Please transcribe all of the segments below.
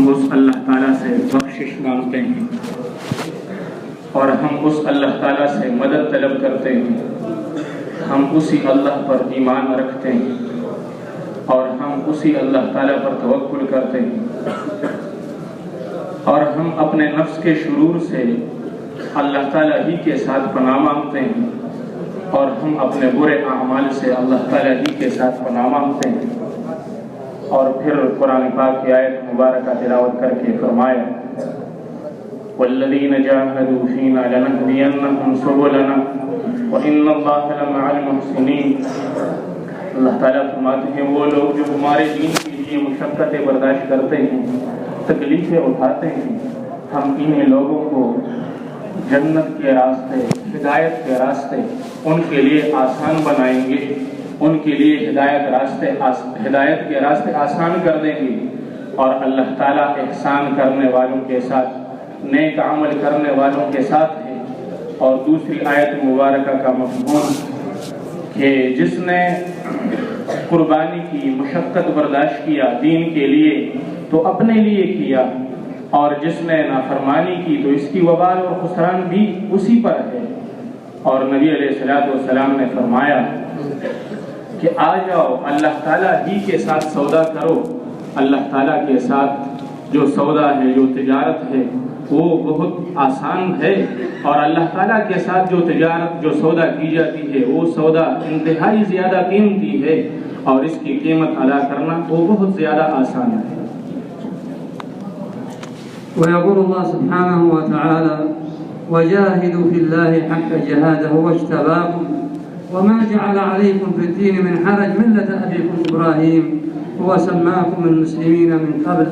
اس اللہ تعالیٰ سے بخشش مانگتے ہیں اور ہم اس اللہ تعالیٰ سے مدد طلب کرتے ہیں. ہم اسی اللہ پر ایمان رکھتے ہیں اور ہم اسی اللہ تعالیٰ پر توکل کرتے ہیں اور ہم اپنے نفس کے شرور سے اللہ تعالیٰ ہی کے ساتھ پناہ مانگتے ہیں اور ہم اپنے برے اعمال سے اللہ تعالیٰ ہی کے ساتھ پناہ مانگتے ہیں. اور پھر قرآن پاک کی آیت مبارکہ تلاوت کر کے فرمایا وَالَّذِينَ جَاهَدُوا فِينَا لَنَهْدِيَنَّهُمْ سُبُلَنَا وَإِنَّ اللَّهَ لَمَعَ الْمُحْسِنِينَ. اللہ تعالیٰ فرماتے ہیں وہ لوگ جو ہمارے دین کے لیے مشقتیں برداشت کرتے ہیں، تکلیفیں اٹھاتے ہیں، ہم انہیں لوگوں کو جنت کے راستے، ہدایت کے راستے ان کے لیے آسان بنائیں گے، ان کے لیے ہدایت کے راستے آسان کر دیں گے. اور اللہ تعالیٰ احسان کرنے والوں کے ساتھ، نیک عمل کرنے والوں کے ساتھ ہے. اور دوسری آیت مبارکہ کا مفہوم کہ جس نے قربانی کی، مشقت برداشت کیا دین کے لیے تو اپنے لیے کیا، اور جس نے نافرمانی کی تو اس کی وبال اور خسران بھی اسی پر ہے. اور نبی علیہ الصلوۃ والسلام نے فرمایا کہ آ جاؤ اللہ تعالیٰ ہی کے ساتھ سودا کرو. اللہ تعالیٰ کے ساتھ جو سودا ہے، جو تجارت ہے، وہ بہت آسان ہے. اور اللہ تعالیٰ کے ساتھ جو تجارت، جو سودا کی جاتی ہے، وہ سودا انتہائی زیادہ قیمتی ہے اور اس کی قیمت ادا کرنا وہ بہت زیادہ آسان ہے. ويقول الله سبحانه وتعالى وجاهدوا في الله حق جهاده واجتباكم وما جعل عليكم في الدين من حرج ملة أبيكم إبراهيم هو سماكم المسلمين من قبل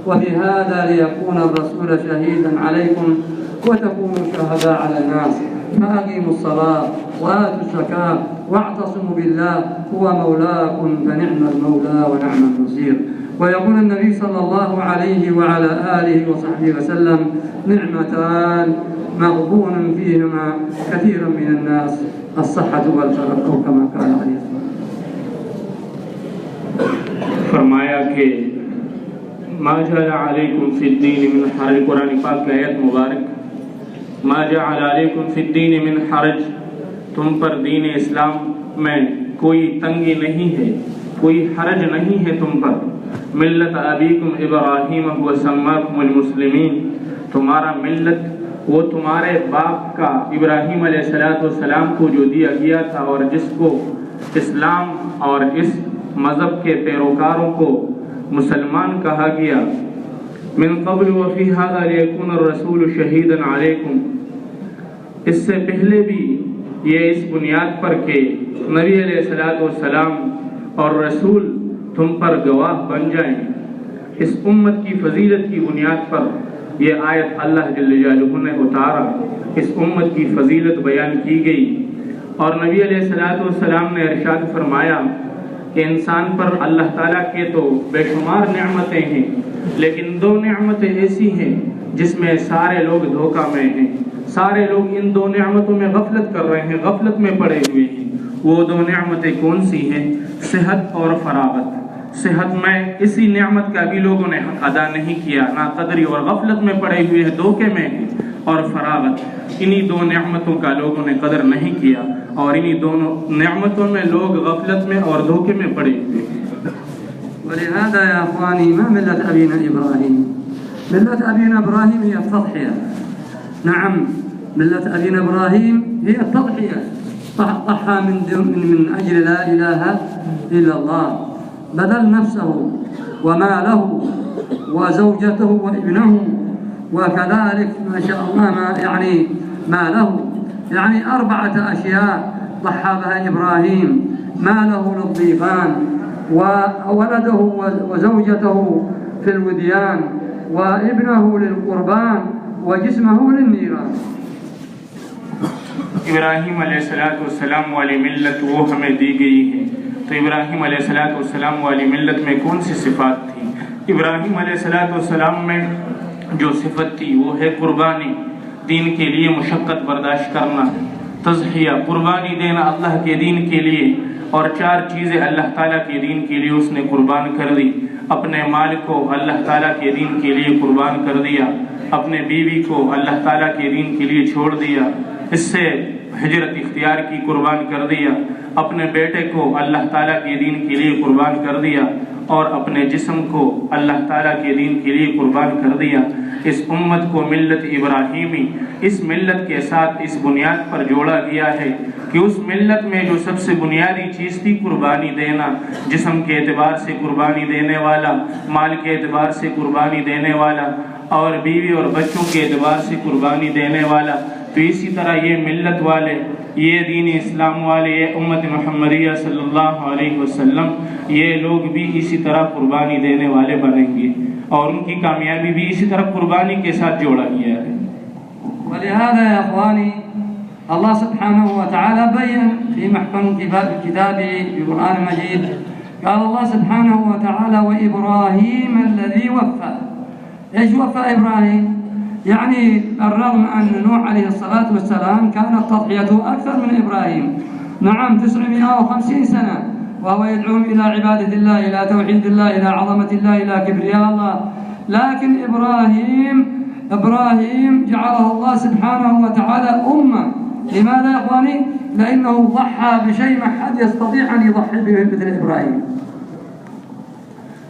وفي هذا ليكون الرسول شهيدا عليكم وتكونوا شهداء على الناس فأقيموا الصلاة وآتوا الزكاة واعتصموا بالله هو مولاكم فنعم المولى ونعم النصير. ويقول النبي صلى الله عليه وعلى آله وصحبه وسلم نعمتان مغبون فيهما كثير من الناس الصحة والفرح أو كما قال عليه الصلاة والسلام. فرمایا کہ ما جعل علیکم فی الدین من حرج، قرآن پاک کی آیت مبارک، ما جعل علیکم فی الدین من حرج، تم پر دین اسلام میں کوئی تنگی نہیں ہے، کوئی حرج نہیں ہے تم پر. ملت ابیکم ابراہیم هو سماکم المسلمین، تمہارا ملت وہ تمہارے باپ کا ابراہیم علیہ السلام کو جو دیا گیا تھا اور جس کو اسلام اور اس مذہب کے پیروکاروں کو مسلمان کہا گیا. من قبل وفی هذا لیکون الرسول شہیدا علیکم، اس سے پہلے بھی یہ اس بنیاد پر کہ نبی علیہ السلام اور رسول تم پر گواہ بن جائیں. اس امت کی فضیلت کی بنیاد پر یہ آیت اللہ جل جلالہ نے اتارا، اس امت کی فضیلت بیان کی گئی. اور نبی علیہ السلام نے ارشاد فرمایا کہ انسان پر اللہ تعالیٰ کے تو بے شمار نعمتیں ہیں، لیکن دو نعمتیں ایسی ہیں جس میں سارے لوگ دھوکہ میں ہیں، سارے لوگ ان دو نعمتوں میں غفلت کر رہے ہیں، غفلت میں پڑے ہوئے ہیں. وہ دو نعمتیں کون سی ہیں؟ صحت اور فراغت. صحت میں اسی نعمت کا بھی لوگوں نے حق ادا نہیں کیا، ناقدری اور غفلت میں پڑے ہوئے ہیں، دھوکے میں ہیں. اور فراغت، انہی دو نعمتوں کا لوگوں نے قدر نہیں کیا اور انہی دونوں نعمتوں میں لوگ غفلت میں اور دھوکے میں پڑے ہوئے ہیں. ولهذا يا اخواني ما ملة ابينا ابراهيم، ملة ابينا ابراهيم هي التضحية. نعم، ملة ابينا ابراهيم هي التضحية، ضحى من اجل لا اله الا الله، بذل نفسه وماله وزوجته وابنه وكذلك ما شاء الله ما له، يعني 4 أشياء ضحى بها إبراهيم: ماله للضيفان وولده وزوجته في الوديان وابنه للقربان وجسمه للنيران. ابراہیم علیہ السلام والی ملت وہ ہمیں دی گئی ہے. تو ابراہیم علیہ السلام والی ملت میں کون سی صفات تھی؟ ابراہیم علیہ السلام میں جو صفت تھی وہ ہے قربانی، دین کے لیے مشقت برداشت کرنا، تضحیہ، قربانی دینا اللہ کے دین کے لیے. اور 4 چیزیں اللہ تعالیٰ کے دین کے لیے اس نے قربان کر دی. اپنے مال کو اللہ تعالیٰ کے دین کے لیے قربان کر دیا، اپنے بیوی کو اللہ تعالیٰ کے دین کے لیے چھوڑ دیا، اس سے ہجرت اختیار کی، قربان کر دیا، اپنے بیٹے کو اللہ تعالیٰ کے دین کے لیے قربان کر دیا، اور اپنے جسم کو اللہ تعالیٰ کے دین کے لیے قربان کر دیا۔ اس امت کو ملت ابراہیمی، اس ملت کے ساتھ اس بنیاد پر جوڑا گیا ہے کہ اس ملت میں جو سب سے بنیادی چیز تھی قربانی دینا، جسم کے اعتبار سے قربانی دینے والا، مال کے اعتبار سے قربانی دینے والا، اور بیوی اور بچوں کے اعتبار سے قربانی دینے والا، تو اسی طرح یہ ملت والے، یہ دین اسلام والے، یہ امت محمدیہ صلی اللہ علیہ وسلم، یہ لوگ بھی اسی طرح قربانی دینے والے بنیں گے، اور ان کی کامیابی بھی اسی طرح قربانی کے ساتھ جوڑا گیا ہے۔ ولهذا يا اخواني الله سبحانه وتعالى بين في محكم كتابه في القرآن المجيد، قال الله سبحانه وتعالى وإبراهيم الذي وفى. ايش وفى إبراهيم؟ يعني بالرغم أن نوح عليه الصلاة والسلام كانت تضحيته أكثر من إبراهيم، نعم 950 سنة وهو يدعوهم إلى عبادة الله، إلى توحيد الله، إلى عظمة الله، إلى كبرياء الله، لكن إبراهيم جعله الله سبحانه وتعالى أمة. لماذا يا إخواني؟ لأنه ضحى بشيء ما حد يستطيع أن يضحي به مثل إبراهيم.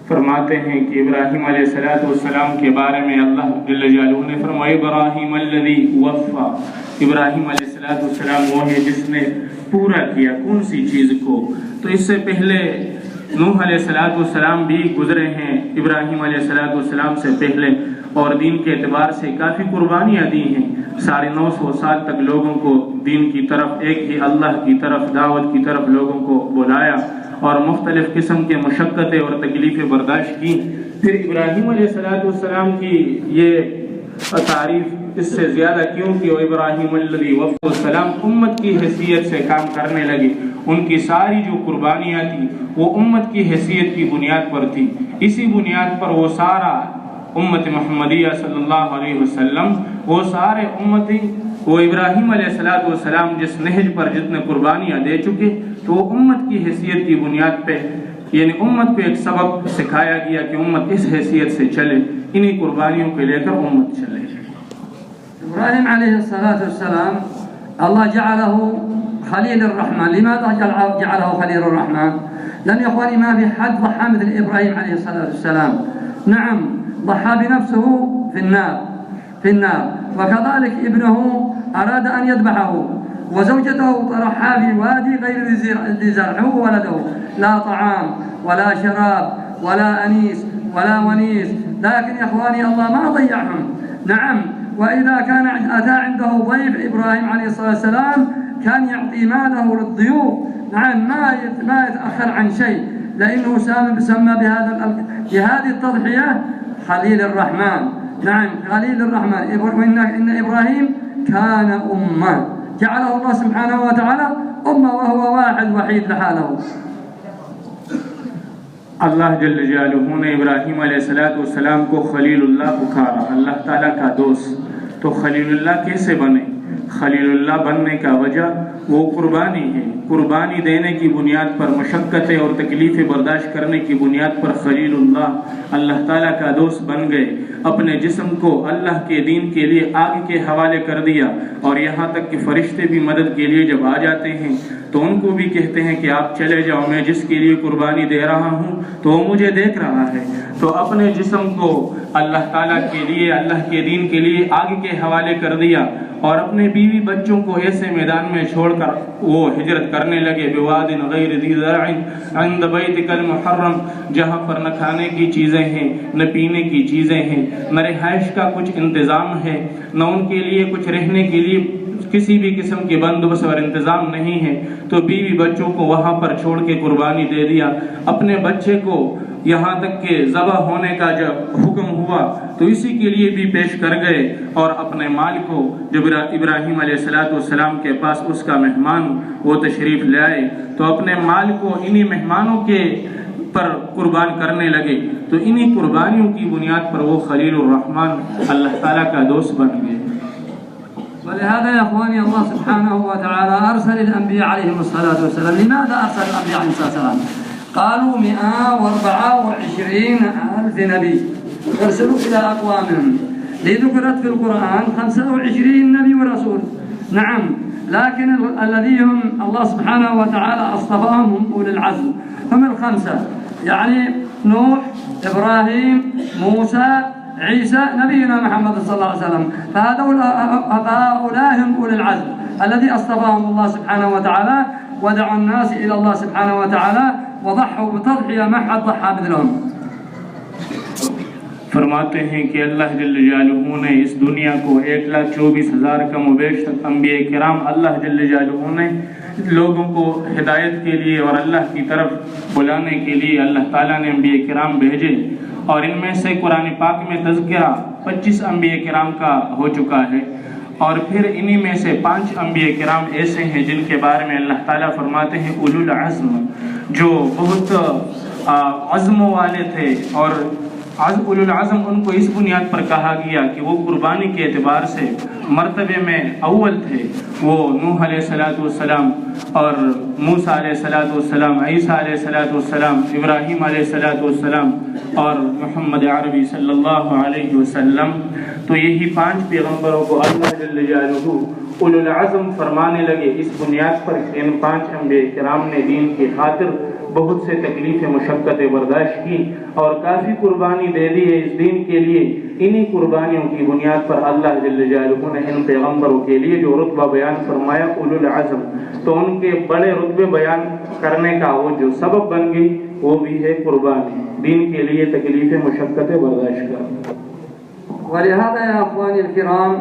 فرماتے ہیں کہ ابراہیم علیہ السلام کے بارے میں اللہ جل جلالہ نے فرمایا ابراہیم الذی وفا، ابراہیم علیہ السلام وہ ہے جس نے پورا کیا کون سی چیز کو؟ تو اس سے پہلے نوح علیہ السلام بھی گزرے ہیں، ابراہیم علیہ السلام سے پہلے، اور دین کے اعتبار سے کافی قربانیاں دی ہیں، 950 سال تک لوگوں کو دین کی طرف، ایک ہی اللہ کی طرف، دعوت کی طرف لوگوں کو بلایا، اور مختلف قسم کے مشقتیں اور تکلیفیں برداشت کی۔ پھر ابراہیم علیہ السلام کی یہ تعریف اس سے زیادہ کیوں کہ وہ ابراہیم الذی وفا السلام امت کی حیثیت سے کام کرنے لگے، ان کی ساری جو قربانیاں تھیں وہ امت کی حیثیت کی بنیاد پر تھی، اسی بنیاد پر وہ سارا امت محمدیہ صلی اللہ علیہ وسلم، وہ سارے امتی، وہ ابراہیم علیہ السلام جس نہج پر جتنے قربانیاں دے چکے، تو وہ امت کی حیثیت کی بنیاد پہ، یعنی امت کو ایک سبق سکھایا گیا کہ امت اس حیثیت سے چلے، انہی قربانیوں کے لے کر امت چلے۔ ابراہیم علیہ السلام اللہ جعله خلیل الرحمن. لماذا جعله خلیل الرحمن؟ لأن يا إخواني ما في حد ضحى مثل إبراهيم عليه الصلاة والسلام. نعم ضحى بنفسه في النار، وكذلك ابنه أراد أن يذبحه، وزوجته طرحها في وادي غير ذي زرع، هو ولده، لا طعام ولا شراب ولا أنيس ولا ونيس، لكن يا إخواني الله ما ضيعهم. نعم، وإذا كان أتى عنده ضيف إبراهيم عليه الصلاة والسلام كان يعطي ماله للضيوف، نعم ما يتأخر عن شيء، لأنه سمى بهذه التضحية خليل الرحمن. نعم خليل الرحمن. إن إبراهيم كان أمة، جعله الله سبحانه وتعالى أمة وهو واحد وحيد لحاله. اللہ جل جلالہ نے ابراہیم علیہ السلام کو خلیل اللہ پکارا، اللہ تعالیٰ کا دوست۔ تو خلیل اللہ کیسے بنے؟ خلیل اللہ بننے کا وجہ وہ قربانی ہے، قربانی دینے کی بنیاد پر، مشقتیں اور تکلیفیں برداشت کرنے کی بنیاد پر خلیل اللہ تعالیٰ کا دوست بن گئے، اپنے جسم کو اللہ کے دین کے لیے آگ کے حوالے کر دیا، اور یہاں تک کہ فرشتے بھی مدد کے لیے جب آ جاتے ہیں تو ان کو بھی کہتے ہیں کہ آپ چلے جاؤ، میں جس کے لیے قربانی دے رہا ہوں تو وہ مجھے دیکھ رہا ہے۔ تو اپنے جسم کو اللہ تعالیٰ کے لیے، اللہ کے دین کے لیے آگ کے حوالے کر دیا، اور اپنے بیوی بچوں کو ایسے میدان میں چھوڑ کر وہ ہجرت کرنے لگے، بواد غیر ذی زرع عند بیتک المحرم، جہاں پر نہ کھانے کی چیزیں ہیں، نہ پینے کی چیزیں ہیں، نہ رہائش کا کچھ انتظام ہے، نہ ان کے لیے کچھ رہنے کے لیے کسی بھی قسم کے بندوبست اور انتظام نہیں ہے۔ تو بیوی بچوں کو وہاں پر چھوڑ کے قربانی دے دیا، اپنے بچے کو یہاں تک کہ ذبح ہونے کا جب حکم ہوا تو اسی کے لیے بھی پیش کر گئے، اور اپنے مال کو جب ابراہیم علیہ السلام کے پاس اس کا مہمان وہ تشریف لے آئے تو اپنے مال کو انہی مہمانوں کے پر قربان کرنے لگے، تو انہی قربانیوں کی بنیاد پر وہ خلیل الرحمن اللہ تعالیٰ کا دوست بن گئے۔ ولهذا يا اخواني الله سبحانه وتعالى ارسل الانبياء عليهم الصلاه والسلام. لماذا ارسل الانبياء عليهم الصلاه والسلام؟ قالوا 124,000 نبي ارسلوا إلى أقوامهم، لذكرت في القرآن 25 نبي ورسول. نعم، لكن الذي هم الله سبحانه وتعالى اصطفاهم هم أولي العزم، هم الخمسة، يعني نوح، إبراهيم، موسى، عيسى، نبينا محمد صلى الله عليه وسلم. فهؤلاء هم أولي العزم الذي اصطفاهم الله سبحانه وتعالى ودعوا الناس إلى الله سبحانه وتعالى وضحوا بتضحية ما حد ضحى مثلهم. فرماتے ہیں کہ اللہ جل جلالہ نے اس دنیا کو 1,24,000 کم و بیش تک انبیاء کرام اللہ جل جلالہ نے لوگوں کو ہدایت کے لیے اور اللہ کی طرف بلانے کے لیے اللہ تعالیٰ نے انبیاء کرام بھیجے، اور ان میں سے قرآن پاک میں تذکرہ 25 انبیاء کرام کا ہو چکا ہے، اور پھر انہی میں سے 5 انبیاء کرام ایسے ہیں جن کے بارے میں اللہ تعالیٰ فرماتے ہیں اولو العزم، جو بہت عزم والے تھے، اور اولو العزم ان کو اس بنیاد پر کہا گیا کہ وہ قربانی کے اعتبار سے مرتبے میں اول تھے۔ وہ نوح علیہ السلام اور موسیٰ علیہ السلام، عیسیٰ علیہ السلام، ابراہیم علیہ السلام اور محمد عربی صلی اللہ علیہ وسلم، تو یہی 5 پیغمبروں کو اللہ جل جلالہ اولو العزم فرمانے لگے، اس بنیاد پر ان 5 انبیاء کرام نے دین کی خاطر بہت سے تکلیف مشقتیں برداشت کی اور کافی قربانی دے دی ہے اس دین کے لیے۔ انہی قربانیوں کی بنیاد پر اللہ جل جلالہ نے ان پیغمبروں کے لیے جو رتبہ بیان فرمایا اولو العزم، تو ان کے بڑے رتبے بیان کرنے کا وہ جو سبب بن گئی وہ بھی ہے قربانی، دین کے لیے تکلیف مشقتیں برداشت کر۔ ولهذا يا اخواني الكرام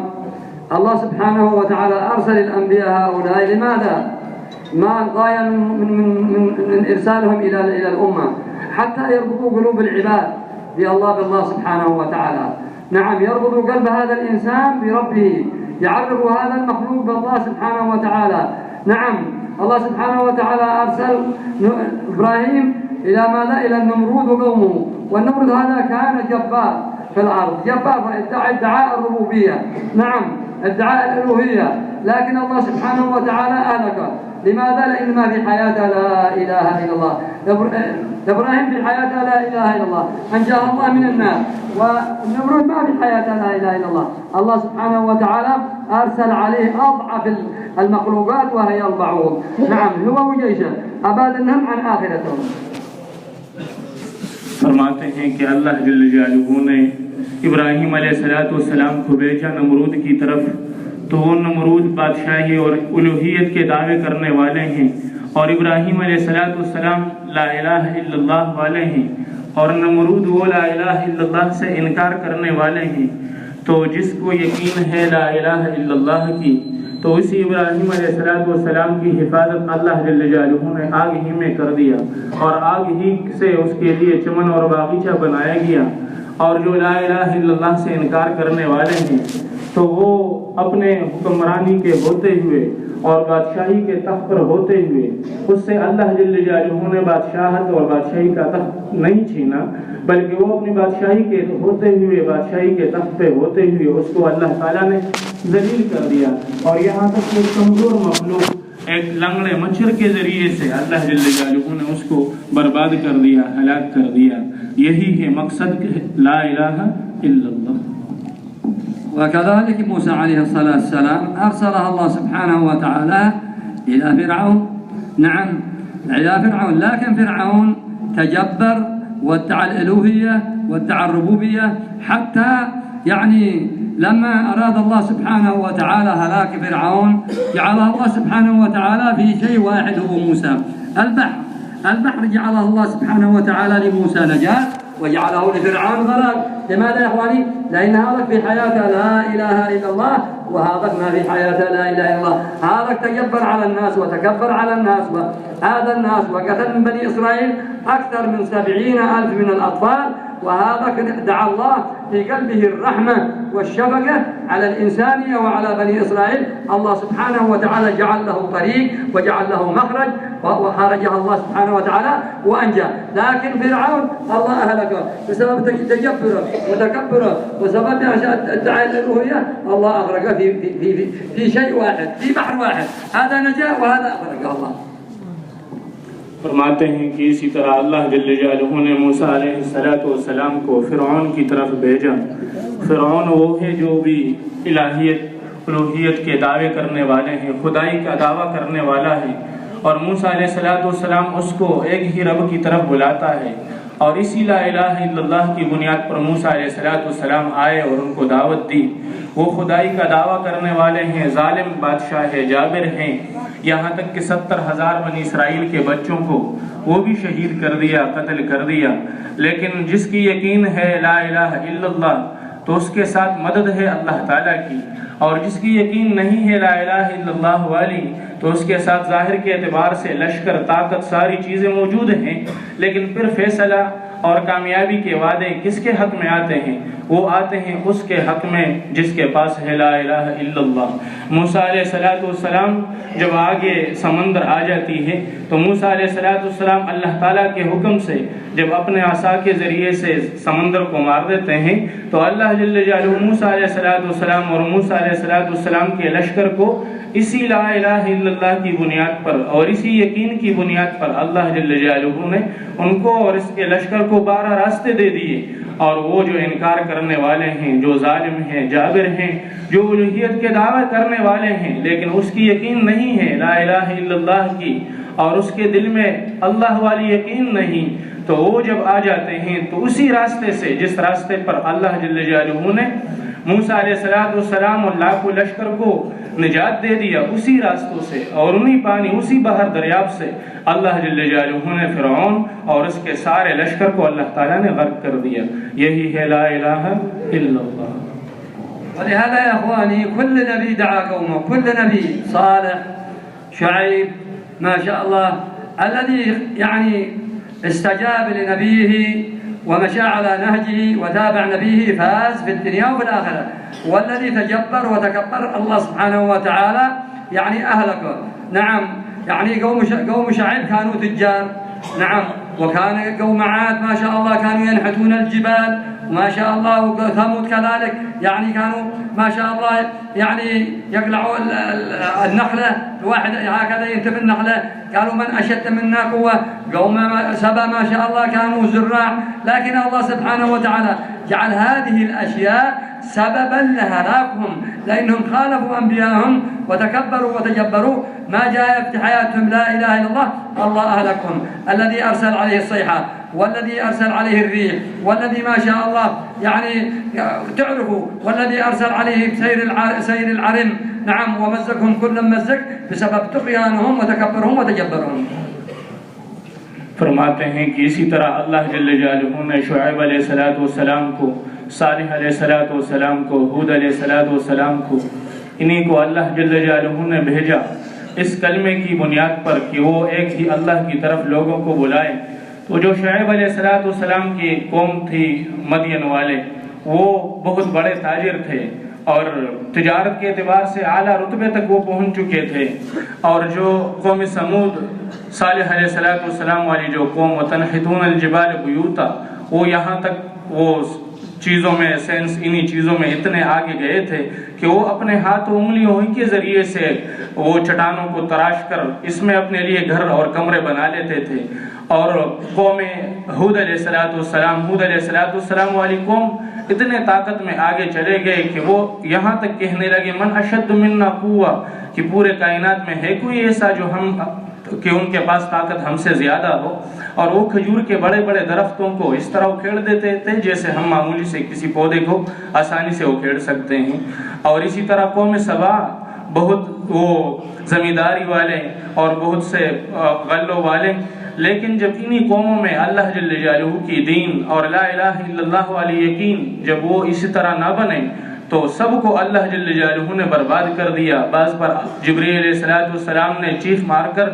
الله سبحانه وتعالى ارسل الانبياء هؤلاء. لماذا؟ ما الغاية من إرسالهم إلى الأمة؟ حتى يربطوا قلوب العباد بالله سبحانه وتعالى. نعم، يربطوا قلب هذا الإنسان بربه، يعرفوا هذا المخلوق بالله سبحانه وتعالى. نعم، الله سبحانه وتعالى أرسل إبراهيم إلى ماذا؟ إلى النمرود وقومه، والنمرود هذا كان جبار في الأرض، جبار ادعاء الربوبية، نعم ادعاء الألوهية، لكن الله سبحانه وتعالى أهلكه. لماذا؟ لأن ما في حياته لا إله إلا الله. إبراهيم في حياته لا إله إلا الله، أنجاه الله من النار، والنمرود ما في حياته لا إله إلا الله. الله سبحانه وتعالى أرسل عليه أضعف المخلوقات وهي البعوض، نعم هو وجيشه، أبادنهم عن آخرتهم. فرماتے ہیں کہ اللہ جل جلالہ نے ابراہیم علیہ السلام کو بھیجا نمرود کی طرف، تو وہ نمرود بادشاہی اور الوہیت کے دعوے کرنے والے ہیں، اور ابراہیم علیہ السلام لا الہ الا اللہ والے ہیں، اور نمرود وہ لا الہ الا اللہ سے انکار کرنے والے ہیں۔ تو جس کو یقین ہے لا الہ الا اللہ کی، تو اسی ابراہیم علیہ السلام کی حفاظت اللہ جل جلالہ نے آگ ہی میں کر دیا، اور آگ ہی سے اس کے لیے چمن اور باغیچہ بنایا گیا۔ اور جو لا الہ الا اللہ سے انکار کرنے والے ہیں تو وہ اپنے حکمرانی کے ہوتے ہوئے اور بادشاہی کے تخت پر ہوتے ہوئے اس سے اللہ جل جلالہ نے بادشاہت اور بادشاہی کا تخت نہیں چھینا، بلکہ وہ اپنی بادشاہی کے ہوتے ہوئے بادشاہی کے تخت پہ ہوتے ہوئے اس کو اللہ تعالیٰ نے ذلیل کر دیا، اور یہاں تک کہ کمزور مخلوق ایک لنگڑے مچھر کے ذریعے سے اللہ جل جلالہ نے اس کو برباد کر دیا، ہلاک کر دیا۔ یہی ہے مقصد لا الہ الا اللہ۔ وكذلك موسى عليه الصلاة والسلام أرسلها الله سبحانه وتعالى إلى فرعون، نعم إلى فرعون، لكن فرعون تجبر وادعى الألوهية وادعى الربوبية، حتى يعني لما أراد الله سبحانه وتعالى هلاك فرعون جعلها الله سبحانه وتعالى في شيء واحد هو موسى. البحر جعله الله سبحانه وتعالى لموسى نجاة، وجعله لفرعون غرق. لماذا يا إخواني؟ لأن هذا في حياته لا إله إلا الله، وهذا ما في حياته لا إله إلا الله. هذا تجبر على الناس وتكبر على الناس وهذا الناس، وقتل من بني إسرائيل أكثر من 70,000 من الأطفال، وهذا دعا الله في قلبه الرحمة والشفقة على الإنسانية وعلى بني إسرائيل. الله سبحانه وتعالى جعل له طريق وجعل له مخرج، وخرجها الله سبحانه وتعالى وأنجاه. لكن فرعون الله أهلكه بسبب تجبره وتكبره وسبب ادعاء الألوهية، الله أغرقه في شيء واحد، في بحر واحد، هذا نجا وهذا أغرقه الله. فرماتے ہیں کہ اسی طرح اللہ جل جلالہ نے موسیٰ علیہ السلام کو فرعون کی طرف بھیجا۔ فرعون وہ ہے جو بھی الہیت الوہیت کے دعوے کرنے والے ہیں، خدائی کا دعویٰ کرنے والا ہے، اور موسیٰ علیہ السلام اس کو ایک ہی رب کی طرف بلاتا ہے، اور اسی لا الہ الا اللہ کی بنیاد پر موسیٰ علیہ السلام آئے اور ان کو دعوت دی۔ وہ خدائی کا دعویٰ کرنے والے ہیں، ظالم بادشاہ جابر ہیں، یہاں تک کہ 70,000 بنی اسرائیل کے بچوں کو وہ بھی شہید کر دیا، قتل کر دیا۔ لیکن جس کی یقین ہے لا الہ الا اللہ تو اس کے ساتھ مدد ہے اللہ تعالیٰ کی، اور جس کی یقین نہیں ہے لا الہ الا اللہ والی تو اس کے ساتھ ظاہر کے اعتبار سے لشکر، طاقت، ساری چیزیں موجود ہیں، لیکن پھر فیصلہ اور کامیابی کے وعدے کس کے حق میں آتے ہیں؟ وہ آتے ہیں اس کے حق میں جس کے پاس ہے لا الہ الا اللہ۔ موسیٰ علیہ السلام جب آگے سمندر آ جاتی ہے تو موسیٰ علیہ السلام اللہ تعالیٰ کے حکم سے جب اپنے عصا کے ذریعے سے سمندر کو مار دیتے ہیں تو اللہ جل جلالہ موسیٰ علیہ السلام اور موسیٰ علیہ السلام کے لشکر کو اسی لا الہ الا اللہ کی بنیاد پر اور اسی یقین کی بنیاد پر اللہ جل جلالہ نے ان کو اور اس کے لشکر کو 12 راستے دے دیے، اور وہ جو انکار کرنے والے ہیں، جو ظالم ہیں، جابر ہیں، جو الوہیت کے دعوے کرنے والے ہیں لیکن اس کی یقین نہیں ہے لا الہ الا اللہ کی، اور اس کے دل میں اللہ والی یقین نہیں، تو وہ جب آ جاتے ہیں تو اسی راستے سے جس راستے پر اللہ جل جلالہ نے موسیٰ علیہ السلام اور لاکھوں لشکر کو نجات دے دیا، اسی راستوں سے اور انہی پانی، اسی بحر دریاب سے اللہ جل جلالہ نے فرعون اور اس کے سارے لشکر کو اللہ تعالیٰ نے غرق کر دیا۔ یہی ہے لا الہ الا اللہ۔ ولهذا يا اخواني كل نبي دعا قومه، كل نبي صالح، شعيب، ما شاء الله، الذي يعني استجاب لنبيه ومشى على نهجه وتابع نبيه فاز في الدنيا وفي الآخرة، والذي تجبر وتكبر الله سبحانه وتعالى يعني أهلكه. نعم، يعني قوم شعيب كانوا تجار، نعم، وكان قوم عاد ما شاء الله كانوا ينحتون الجبال ما شاء الله، وثمود كذلك يعني كانوا ما شاء الله يعني يقلعوا النخلة، الواحد هكذا ينتبه النخلة، قالوا من أشد منا قوة. قوم سبا ما شاء الله كانوا زراع، لكن الله سبحانه وتعالى جعل هذه الأشياء سببا لهلاكهم لأنهم خالفوا أنبياءهم وتكبروا وتجبروا. ما جاء في حياتهم لا إله إلا الله، الله أهلكهم. الذي أرسل عليه الصيحة، والذي أرسل عليه الريح، والذي ما شاء الله يعني تعرفوا، والذي أرسل عليه سير العرم، نعم، ومزقهم كل مزق بسبب طغيانهم وتكبرهم وتجبرهم. فرماتے ہیں کہ اسی طرح اللہ جل جلالہ نے شعیب علیہ السلام کو، صالح علیہ السلام کو، ہود علیہ السلام کو، انہی کو اللہ جل جلالہ نے بھیجا اس کلمے کی بنیاد پر کہ وہ ایک ہی اللہ کی طرف لوگوں کو بلائے۔ تو جو شعیب علیہ السلام کی قوم تھی مدین والے، وہ بہت بڑے تاجر تھے اور تجارت کے اعتبار سے اعلیٰ رتبے تک وہ پہنچ چکے تھے، اور جو قوم سمود صالح علیہ السلام والی جو قوم وتنحتون الجبال بیوتا، وہ یہاں تک وہ چیزوں میں سینس انہی چیزوں میں اتنے آگے گئے تھے کہ وہ اپنے ہاتھ و انگلیوں کے ذریعے سے وہ چٹانوں کو تراش کر اس میں اپنے لیے گھر اور کمرے بنا لیتے تھے۔ اور قوم ہود علیہ السلام والی قوم اتنے طاقت میں آگے چلے گئے کہ وہ یہاں تک کہنے لگے من اشد منا قوہ، کہ پورے کائنات میں ہے کوئی ایسا جو کہ ان کے پاس طاقت ہم سے زیادہ ہو، اور وہ کھجور کے بڑے بڑے درختوں کو اس طرح اکھیڑ دیتے تھے جیسے ہم معمولی سے کسی پودے کو آسانی سے اکھیڑ سکتے ہیں۔ اور اسی طرح قوم سبا بہت وہ زمینداری والے اور بہت سے غلوں والے، لیکن جب انہی قوموں میں اللہ جل جلالہ کی دین اور لا الہ الا اللہ والی یقین جب وہ اسی طرح نہ بنے تو سب کو اللہ جل جلالہ نے برباد کر دیا۔ بعض پر جبریل علیہ السلام نے چیخ مار کر،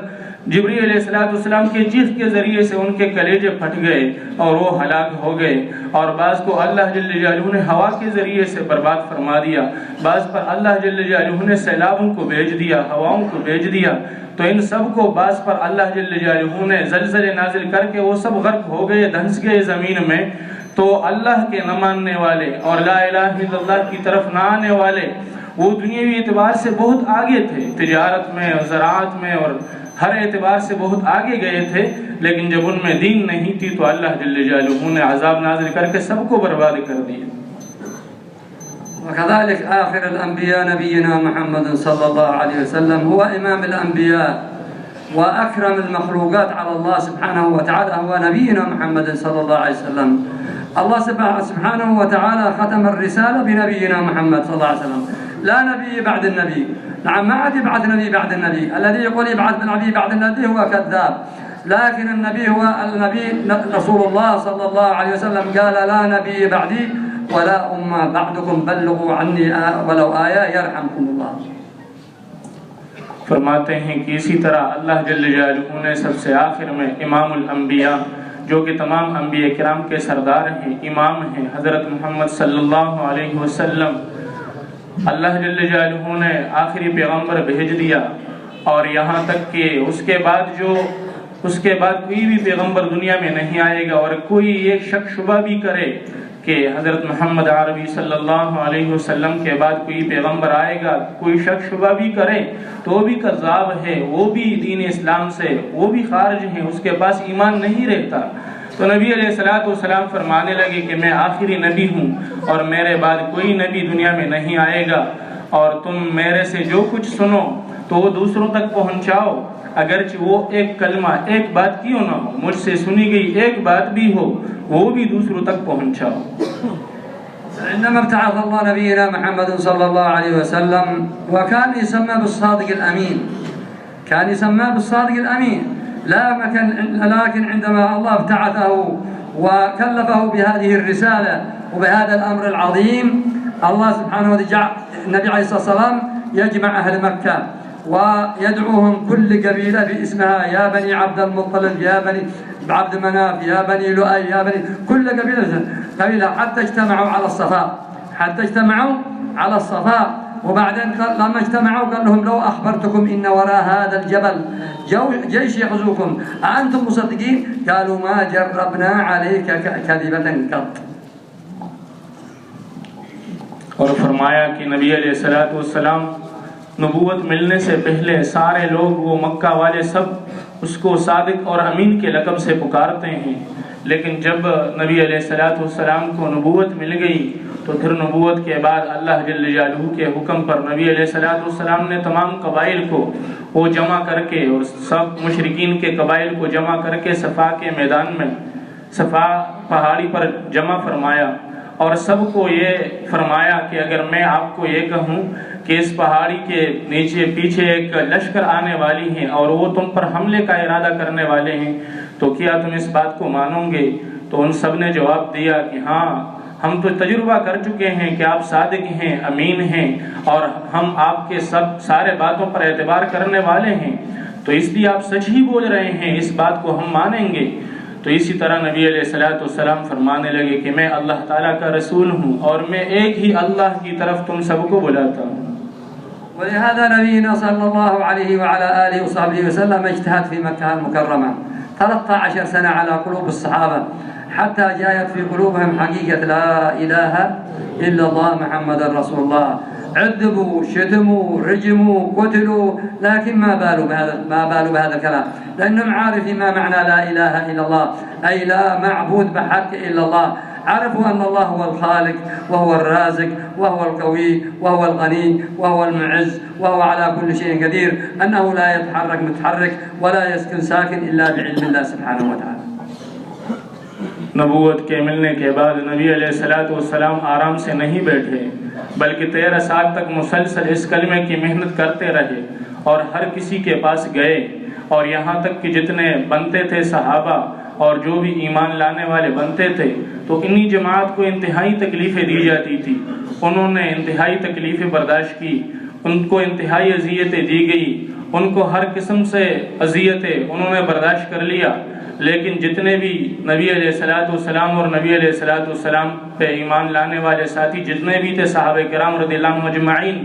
جبریل علیہ السلام کے چیخ کے ذریعے سے ان کے کلیجے پھٹ گئے اور وہ ہلاک ہو گئے، اور بعض کو اللہ جل جلالہ نے ہوا کے ذریعے سے برباد فرما دیا، بعض پر اللہ جل جلالہ نے سیلابوں کو بھیج دیا، ہواؤں کو بھیج دیا۔ تو ان سب کو بعض پر اللہ جل جلالہ نے زلزلے نازل کر کے وہ سب غرق ہو گئے، دھنس گئے زمین میں۔ تو اللہ کے نہ ماننے والے اور لا الہ الا اللہ کی طرف نہ آنے والے وہ دنیاوی اعتبار سے بہت آگے تھے، تجارت میں اور زراعت میں اور ہر اعتبار سے بہت آگے گئے تھے، لیکن جب ان میں دین نہیں تھی تو اللہ جل جلالہ نے عذاب نازل کر کے سب کو برباد کر دیا۔ وكذلك آخر الأنبياء نبينا محمد صلى الله عليه وسلم هو إمام الأنبياء وأكرم المخلوقات على الله سبحانه وتعالى، هو نبينا محمد صلى الله عليه وسلم. الله سبحانه وتعالى ختم الرسالة بنبينا محمد صلى الله عليه وسلم، لا نبي بعد النبي. نعم، ما عاد يبعث نبي بعد النبي، الذي يقول يبعث النبي بعد النبي هو كذاب، لكن النبي هو النبي رسول الله صلى الله عليه وسلم قال لا نبي بعدي ولا أمة بعدكم بلغوا عني ولو آية يرحمكم الله. فرماتے ہیں کہ اسی طرح اللہ جل جلالہ نے سب سے آخر میں امام الانبیاء، جو کہ تمام انبیاء کرام کے سردار ہیں، امام ہیں، حضرت محمد صلی اللہ علیہ وسلم، اللہ جل جلالہ نے آخری پیغمبر بھیج دیا، اور یہاں تک کہ اس کے بعد کوئی بھی پیغمبر دنیا میں نہیں آئے گا، اور کوئی ایک شک شبہ بھی کرے کہ حضرت محمد عربی صلی اللہ علیہ وسلم کے بعد کوئی پیغمبر آئے گا، کوئی شک شبہ بھی کرے تو وہ بھی کذاب ہے، وہ بھی دین اسلام سے وہ بھی خارج ہیں، اس کے پاس ایمان نہیں رہتا۔ تو نبی علیہ السلام فرمانے لگے کہ میں آخری نبی ہوں اور میرے بعد کوئی نبی دنیا میں نہیں آئے گا، اور تم میرے سے جو کچھ سنو تو وہ دوسروں تک پہنچاؤ، اگرچہ وہ ایک کلمہ، ایک بات کیوں نہ ہو، مجھ سے سنی گئی ایک بات بھی ہو وہ بھی دوسروں تک پہنچاؤ۔ عندما ابتعث الله نبينا محمد صلى الله عليه وسلم وكان يسمى بالصادق الأمين، كان يسمى بالصادق الأمين، لكن عندما الله ابتعثه وكلفه بهذه الرسالة وبهذا الأمر العظيم، الله سبحانه وتعالى النبي عليه الصلاة والسلام يجمع أهل مكة ويدعوهم كل قبيلة باسمها، يا بني عبد المطلب، يا بني عبد مناف، يا بني لؤي، يا بني كل قبيلة حتى اجتمعوا على الصفا. وبعدين لما اجتمعوا قال لهم لو أخبرتكم إن وراء هذا الجبل جيش يغزوكم أأنتم مصدقين؟ قالوا ما جربنا عليك كذبة قط. اور فرمایا کہ نبی علیہ السلام نبوت ملنے سے پہلے سارے لوگ، وہ مکہ والے سب اس کو صادق اور امین کے لقب سے پکارتے ہیں، لیکن جب نبی علیہ السلام کو نبوت مل گئی تو پھر نبوت کے بعد اللہ جل جلالہ کے حکم پر نبی علیہ السلام نے تمام قبائل کو وہ جمع کر کے اور سب مشرکین کے قبائل کو جمع کر کے صفا کے میدان میں، صفا پہاڑی پر جمع فرمایا، اور سب کو یہ فرمایا کہ اگر میں آپ کو یہ کہوں کہ اس پہاڑی کے نیچے پیچھے ایک لشکر آنے والی ہیں اور وہ تم پر حملے کا ارادہ کرنے والے ہیں تو کیا تم اس بات کو مانو گے؟ تو ان سب نے جواب دیا کہ ہاں، ہم تو تجربہ کر چکے ہیں کہ آپ صادق ہیں، امین ہیں، اور ہم آپ کے سارے باتوں پر اعتبار کرنے والے ہیں، تو اس لیے آپ سچ ہی بول رہے ہیں، اس بات کو ہم مانیں گے۔ تو اسی طرح نبی علیہ السلام فرمانے لگے کہ میں اللہ تعالیٰ کا رسول ہوں اور میں ایک ہی اللہ کی طرف تم سب کو بلاتا ہوں۔ ولهذا نبينا صلى الله عليه وعلى آله وصحبه وسلم اجتهد في مكة المكرمة 13 سنة على قلوب الصحابة حتى جاءت في قلوبهم حقيقة لا إله إلا الله محمد رسول الله. عذبوا، شتموا، رجموا، قتلوا، لكن ما بالوا بهذا الكلام، لأنهم عارفين ما معنى لا إله إلا الله، أي لا معبود بحق إلا الله. عرفوا أن الله هو الخالق وهو الرازق وهو القوي وهو الغني وهو المعز وهو على كل شيء قدير، أنه لا يتحرك متحرك ولا يسكن ساكن إلا بعلم الله سبحانه وتعالى. نبوت کے ملنے کے بعد نبی علیہ السلام آرام سے نہیں بیٹھے، بلکہ 13 سال تک مسلسل اس کلمے کی محنت کرتے رہے اور ہر کسی کے پاس گئے، اور یہاں تک کہ جتنے بنتے تھے صحابہ اور جو بھی ایمان لانے والے بنتے تھے تو انہی جماعت کو انتہائی تکلیفیں دی جاتی تھی، انہوں نے انتہائی تکلیفیں برداشت کی، ان کو انتہائی اذیتیں دی گئی، ان کو ہر قسم سے اذیتیں انہوں نے برداشت کر لیا، لیکن جتنے بھی نبی علیہ السلام اور نبی علیہ السلام پہ ایمان لانے والے ساتھی جتنے بھی تھے صحابہ کرام رضی اللہ عنہم اجمعین،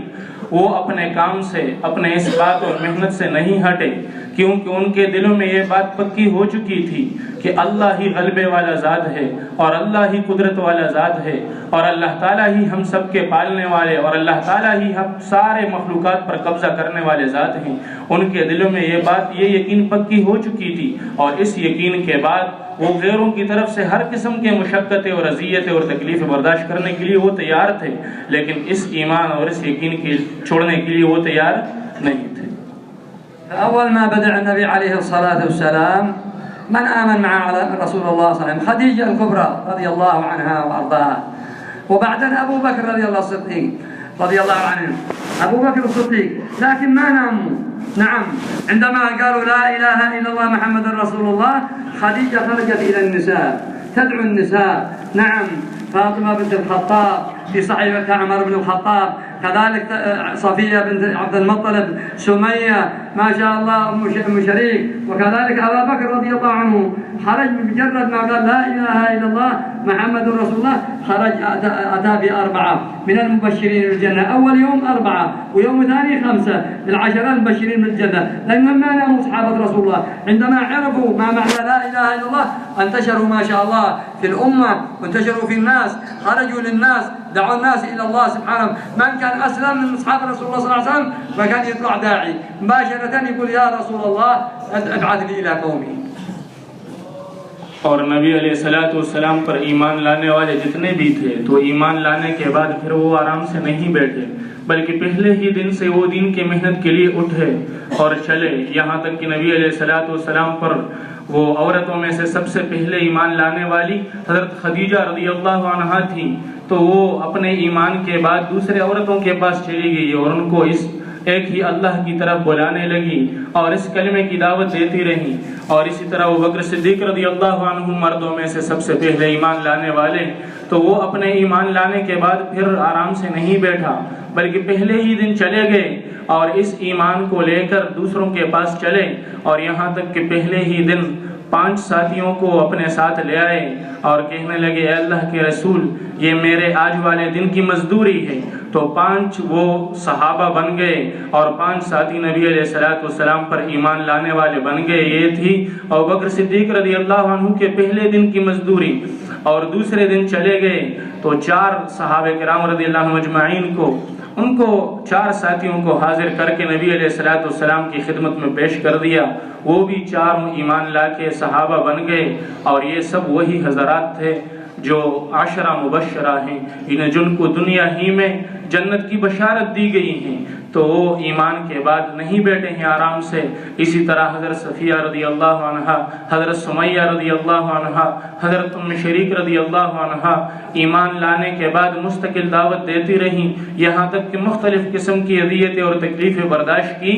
وہ اپنے کام سے، اپنے اس بات اور محنت سے نہیں ہٹے کیونکہ ان کے دلوں میں یہ بات پکی ہو چکی تھی کہ اللہ ہی غلبے والا ذات ہے اور اللہ ہی قدرت والا ذات ہے اور اللہ تعالیٰ ہی ہم سب کے پالنے والے اور اللہ تعالیٰ ہی ہم سارے مخلوقات پر قبضہ کرنے والے ذات ہیں۔ ان کے دلوں میں یہ یقین پکی ہو چکی تھی، اور اس یقین کے بعد وہ غیروں کی طرف سے ہر قسم کے مشقتیں اور اذیتیں اور تکلیفیں برداشت کرنے کے لیے وہ تیار تھے، لیکن اس ایمان اور اس یقین کے چھوڑنے کے لیے وہ تیار نہیں تھے۔ أول ما بدأ النبي عليه الصلاة والسلام من آمن مع رسول الله صلى الله عليه وسلم خديجة الكبرى رضي الله عنها وأرضاها، وبعدين أبو بكر رضي الله الصديق رضي الله عنه، أبو بكر الصديق، لكن ما ناموا. نعم، عندما قالوا لا إله إلا الله محمد رسول الله، خديجة خرجت إلى النساء تدعو النساء. نعم، فاطمة بنت الخطاب في صحيفة عمر بن الخطاب، كذلك صفية بنت عبد المطلب، سمية ما شاء الله أم شريك، وكذلك أبا بكر رضي الله عنه خرج بمجرد ما قال لا إله إلا الله محمد رسول الله، خرج أتى بأربعة من المبشرين بالجنة. أول يوم 4 ويوم ثاني 5 العشرة المبشرين بالجنة، لأنهم ما ناموا صحابة رسول الله عندما عرفوا ما معنى لا إله إلا الله انتشروا ما شاء الله في الأمة وانتشروا في الناس، خرجوا للناس دعوا الناس إلى الله سبحانه. من كان أسلم من أصحاب رسول الله صلى الله عليه وسلم فكان يطلع داعي مباشرة يقول يا رسول الله ابعث لي إلى قومي. اور نبی علیہ السلام پر ایمان لانے والے جتنے بھی تھے تو ایمان لانے کے بعد پھر وہ آرام سے نہیں بیٹھے، بلکہ پہلے ہی دن سے وہ دین کی محنت کے لیے اٹھے اور چلے، یہاں تک کہ نبی علیہ السلام پر وہ عورتوں میں سے سب سے پہلے ایمان لانے والی حضرت خدیجہ رضی اللہ عنہا تھی، تو وہ اپنے ایمان کے بعد دوسرے عورتوں کے پاس چلی گئی اور ان کو اس ایک ہی اللہ کی طرف بلانے لگی اور اس کلمے کی دعوت دیتی رہی. اور اسی طرح ابو بکر صدیق رضی اللہ عنہ مردوں میں سے سب سے پہلے ایمان لانے والے، تو وہ اپنے ایمان لانے کے بعد پھر آرام سے نہیں بیٹھا، بلکہ پہلے ہی دن چلے گئے اور اس ایمان کو لے کر دوسروں کے پاس چلے، اور یہاں تک کہ پہلے ہی دن 5 ساتھیوں کو اپنے ساتھ لے آئے اور کہنے لگے اے اللہ کے رسول یہ میرے آج والے دن کی مزدوری ہے. تو 5 وہ صحابہ بن گئے اور 5 ساتھی نبی علیہ السلام پر ایمان لانے والے بن گئے. یہ تھی ابوبکر صدیق رضی اللہ عنہ کے پہلے دن کی مزدوری. اور دوسرے دن چلے گئے تو 4 صحابہ کرام رضی اللہ عنہ اجمعین کو ان کو 4 ساتھیوں کو حاضر کر کے نبی علیہ السلام کی خدمت میں پیش کر دیا. وہ بھی 4 ایمان لا کے صحابہ بن گئے، اور یہ سب وہی حضرات تھے جو 10 مبشرہ ہیں، انہیں جن کو دنیا ہی میں جنت کی بشارت دی گئی ہیں، تو وہ ایمان کے بعد نہیں بیٹھے ہیں آرام سے. اسی طرح حضرت صفیہ رضی اللہ عنہا، حضرت سمیہ رضی اللہ عنہا، حضرت ام شریک رضی اللہ عنہا ایمان لانے کے بعد مستقل دعوت دیتی رہیں، یہاں تک کہ مختلف قسم کی اذیتیں اور تکلیفیں برداشت کی،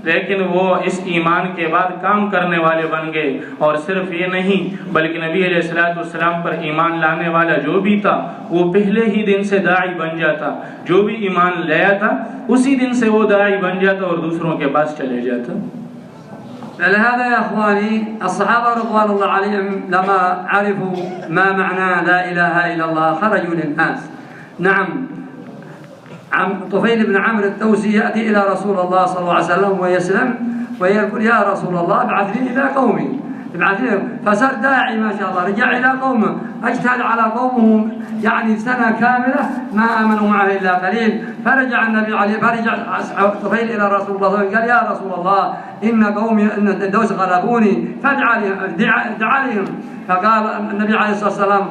لیکن وہ اس ایمان کے بعد کام کرنے والے بن گئے. اور صرف یہ نہیں بلکہ نبی علیہ السلام پر ایمان لانے والا جو بھی تھا وہ پہلے ہی دن سے داعی بن جاتا، جو بھی ایمان لیا تھا اسی دن سے وہ داعی بن جاتا اور دوسروں کے پاس چلے جاتا. لهذا يا اخواني الصحابه رضوان الله عليهم لما عرفوا ما معنى لا اله الا الله خرجوا للناس. نعم، طفيل بن عمرو الدوسي يأتي إلى رسول الله صلى الله عليه وسلم ويسلم ويقول يا رسول الله ابعث لي إلى قومي، ابعث لي. فصار داعي ما شاء الله، رجع إلى قومه، اجتهد على قومه يعني سنة كاملة ما آمنوا معه إلا قليل. فرجع النبي عليه فرجع طفيل إلى رسول الله قال يا رسول الله إن قومي إن الدوس غلبوني فادع عليهم. فقال النبي عليه الصلاة والسلام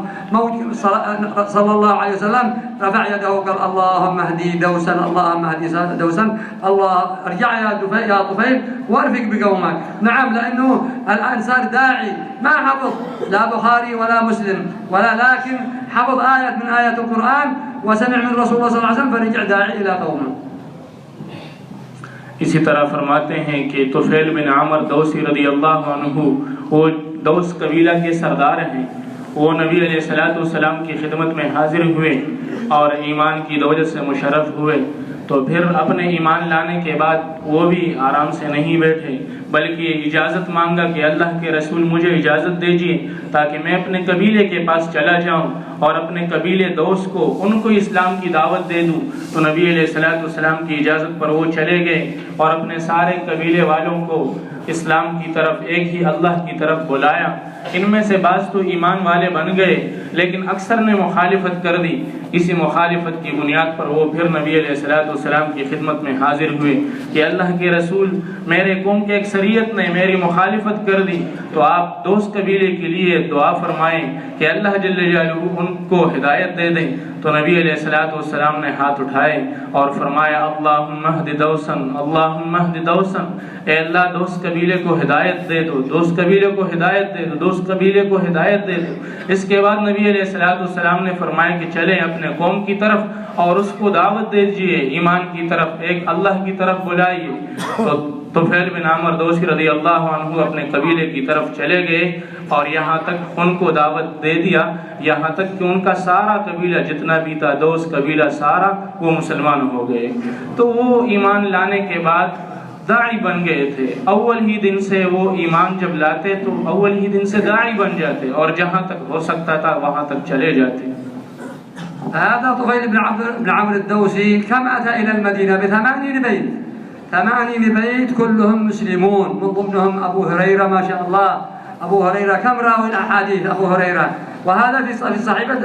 صلى الله عليه وسلم رفع يده وقال اللهم اهدي دوسا، اللهم اهدي دوسا، الله ارجع يا طفيل وارفق بقومك. نعم، لأنه الآن صار داعي ما حفظ لا بخاري ولا مسلم ولا، لكن حفظ آية من آيات القرآن وسمع من رسول الله صلى الله عليه وسلم فرجع داعي إلى قومه. اسی طرح فرماتے ہیں کہ طفیل بن عمر دوسی رضی اللہ عنہ وہ دوس قبیلہ کے سردار ہیں. وہ نبی علیہ السلام کی خدمت میں حاضر ہوئے اور ایمان کی دولت سے مشرف ہوئے. تو تو پھر اپنے ایمان لانے کے بعد وہ بھی آرام سے نہیں بیٹھے بلکہ اجازت مانگا کہ اللہ کے رسول مجھے اجازت دیجیے تاکہ میں اپنے قبیلے کے پاس چلا جاؤں اور اپنے قبیلے دوست کو ان کو اسلام کی دعوت دے دوں. تو نبی علیہ السلام کی اجازت پر وہ چلے گئے اور اپنے سارے قبیلے والوں کو اسلام کی طرف، ایک ہی اللہ کی طرف بلایا. ان میں سے بعض تو ایمان والے بن گئے لیکن اکثر نے مخالفت کر دی. اسی مخالفت کی بنیاد پر وہ پھر نبی علیہ السلام کی خدمت میں حاضر ہوئے کہ اللہ کے رسول میرے قوم کے اکثریت نے میری مخالفت کر دی، تو آپ دوست قبیلے کے لیے دعا فرمائیں کہ اللہ جل جلالہ ان کو ہدایت دے دیں. تو نبی علیہ السلام نے ہاتھ اٹھائے اور فرمایا اللہم اہد دوسا، اللہم اہد دوسا، اے اللہ دوست قبیلے کو ہدایت دے دو، دوست قبیلے کو ہدایت دے دو، دوست قبیلے کو ہدایت دے دو. اس کے بعد نبی علیہ السلام نے فرمایا کہ چلیں اپنے قوم کی طرف اور اس کو دعوت دے دیجیے ایمان کی طرف، ایک اللہ کی طرف بلائیے. تو طفیل بن عامر دوسی رضی اللہ عنہ اپنے قبیلے کی طرف چلے گئے اور یہاں تک ان کو دعوت دے دیا، یہاں تک کہ ان کا سارا قبیلہ جتنا بھی تھا، دوست قبیلہ سارا، وہ مسلمان ہو گئے. تو وہ ایمان لانے کے بعد داعی بن گئے تھے. اول ہی دن سے وہ ایمان جب لاتے تو اول ہی دن سے داعی بن جاتے اور جہاں تک ہو سکتا تھا وہاں تک چلے جاتے. هذا طفيل بن عمرو الدوسي كم أتى إلى المدينة ب80 بيت، 80 بيت كلهم مسلمون، من ضمنهم أبو هريرة ما شاء الله. أبو هريرة كم راوي الأحاديث أبو هريرة؟ وهذا في صحيفة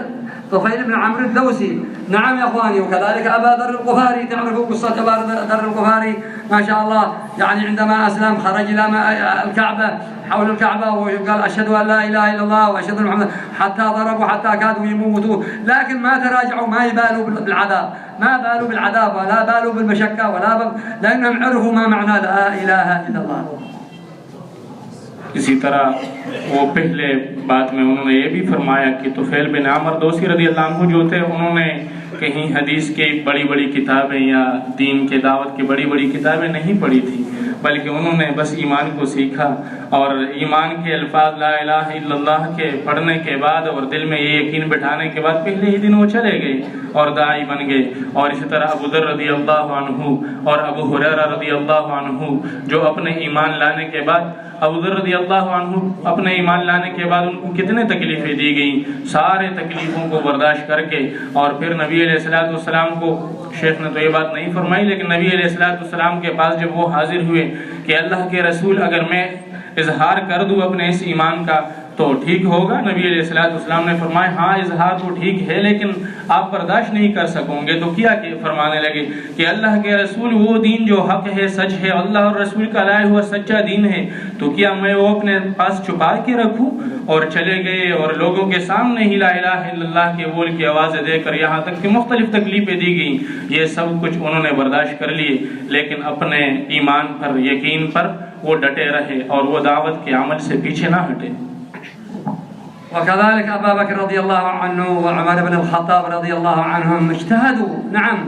طفيل بن عمرو الدوسي. نعم يا أخواني. وكذلك أبا ذر الغفاري، تعرفوا قصة أبا ذر الغفاري ما شاء الله، يعني عندما أسلم خرج إلى الكعبة، حول الكعبة وقال أشهد أن لا إله إلا الله وأشهد أن محمد، حتى ضربوا حتى كادوا يموتوا، لكن ما تراجعوا، ما يبالوا بالعذاب، ما بالوا بالعذاب ولا بالوا بالمشقة لأنهم عرفوا ما معنى لا إله إلا الله. اسی طرح وہ پہلے بات میں انہوں نے یہ بھی فرمایا کہ طفیل بن عامر دوسی رضی اللہ عنہ جو تھے انہوں نے کہیں حدیث کی بڑی بڑی کتابیں یا دین کے دعوت کی بڑی بڑی کتابیں نہیں پڑھی تھی، بلکہ انہوں نے بس ایمان کو سیکھا اور ایمان کے الفاظ لا الہ الا اللہ کے پڑھنے کے بعد اور دل میں یہ یقین بٹھانے کے بعد پہلے ہی دن وہ چلے گئے اور داعی بن گئے. اور اسی طرح ابو ذر رضی اللہ عنہ اور ابو ہریرہ رضی اللہ عنہ جو اپنے ایمان لانے کے بعد، ابو ذر رضی اللہ عنہ اپنے ایمان لانے کے بعد ان کو کتنے تکلیفیں دی گئیں، سارے تکلیفوں کو برداشت کر کے، اور پھر نبی علیہ السلام کو، شیخ نے تو یہ بات نہیں فرمائی لیکن نبی علیہ السلام کے پاس جب وہ حاضر ہوئے کہ اللہ کے رسول اگر میں اظہار کر دوں اپنے اس ایمان کا تو ٹھیک ہوگا؟ نبی علیہ السلام نے فرمایا ہاں اظہار تو ٹھیک ہے لیکن آپ برداشت نہیں کر سکوں گے. تو کیا کہ فرمانے لگے کہ اللہ کے رسول وہ دین جو حق ہے، سچ ہے، اللہ اور رسول کا لائے ہوا سچا دین ہے، تو کیا میں وہ اپنے پاس چھپا کے رکھوں؟ اور چلے گئے اور لوگوں کے سامنے ہی لا الہ الا اللہ کے بول کی آوازیں دے کر یہاں تک کہ مختلف تکلیفیں دی گئیں، یہ سب کچھ انہوں نے برداشت کر لیے لیکن اپنے ایمان پر، یقین پر وہ ڈٹے رہے اور وہ دعوت کے عمل سے پیچھے نہ ہٹے. وكذلك أبا بكر رضي الله عنه وعمر بن الخطاب رضي الله عنهم اجتهدوا. نعم،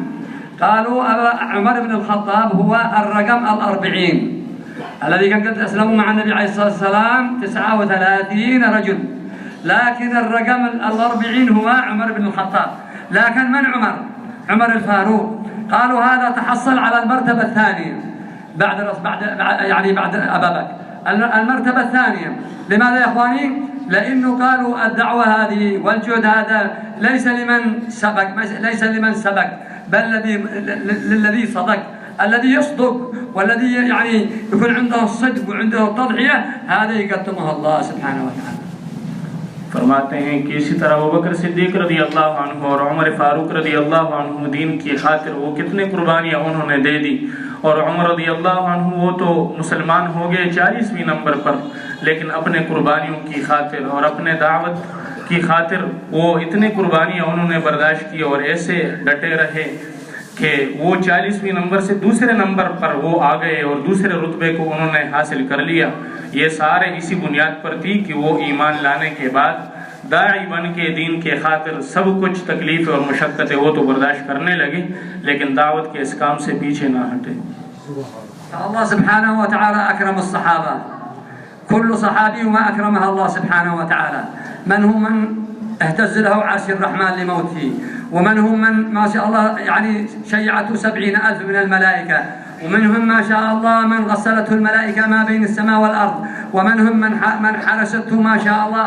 قالوا عمر بن الخطاب هو الرقم 40 الذي كان قد أسلموا مع النبي عليه الصلاة والسلام 39 رجل، لكن الرقم 40 هو عمر بن الخطاب. لكن من عمر الفاروق. قالوا هذا تحصل على المرتبة الثانية بعد أبا بكر، المرتبة الثانية. لماذا يا إخواني؟ لأنه قالوا الدعوة هذه والجهد هذا ليس لمن سبق بل للذي صدق، الذي يصدق والذي يعني يكون عنده الصدق وعنده التضحية، هذا يقدمه الله سبحانه وتعالى. فرماتے ہیں کہ اسی طرح ابوبکر صدیق رضی اللہ عنہ اور عمر فاروق رضی اللہ عنہ دین کی خاطر وہ کتنے قربانیاں انہوں نے دے دی. اور عمر رضی اللہ عنہ وہ تو مسلمان ہو گئے 40ویں نمبر پر، لیکن اپنے قربانیوں کی خاطر اور اپنے دعوت کی خاطر وہ اتنے قربانیاں انہوں نے برداشت کی اور ایسے ڈٹے رہے کہ وہ 40ویں نمبر سے دوسرے نمبر پر وہ آ گئے اور دوسرے رتبے کو انہوں نے حاصل کر لیا. یہ سارے اسی بنیاد پر تھی کہ وہ ایمان لانے کے بعد داعی بن کے دین کے خاطر سب کچھ تکلیف اور مشقتیں وہ تو برداشت کرنے لگے لیکن دعوت کے اس کام سے پیچھے نہ ہٹے. اللہ سبحانہ وتعالی اکرم الصحابہ، كل صحابي وما أكرمها الله سبحانه وتعالى. من هو من اهتز له عرش الرحمن لموته ومنهم من ما شاء الله يعني شيعته 70,000 من الملائكة، ومنهم ما شاء الله من غسلته الملائكة ما بين السماء والأرض، ومنهم من حرسته ما شاء الله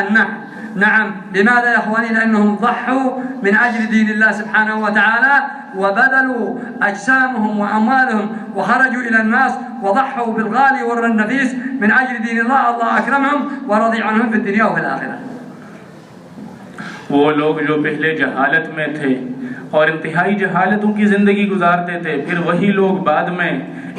النحل. نعم، لماذا يا إخواني؟ لأنهم ضحوا من أجل دين الله سبحانه وتعالى، وبذلوا أجسامهم وأموالهم وخرجوا إلى الناس وضحوا بالغالي والنفيس من أجل دين الله. الله أكرمهم ورضي عنهم في الدنيا وفي الآخرة. وہ لوگ جو پہلے جہالت میں تھے اور انتہائی جہالتوں کی زندگی گزارتے تھے، پھر وہی لوگ بعد میں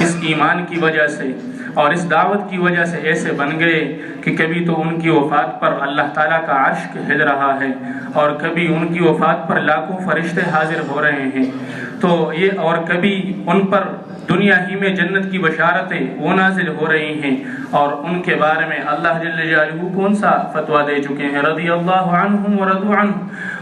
اس ایمان کی وجہ سے اور اس دعوت کی وجہ سے ایسے بن گئے کہ کبھی تو ان کی وفات پر اللہ تعالیٰ کا عرش ہل رہا ہے اور کبھی ان کی وفات پر لاکھوں فرشتے حاضر ہو رہے ہیں، تو یہ اور کبھی ان پر دنیا ہی میں جنت کی بشارتیں وہ نازل ہو رہی ہیں، اور ان کے بارے میں اللہ جل جلالہ کون سا فتویٰ دے چکے ہیں، رضی اللہ عنہم ورضوا عنہ،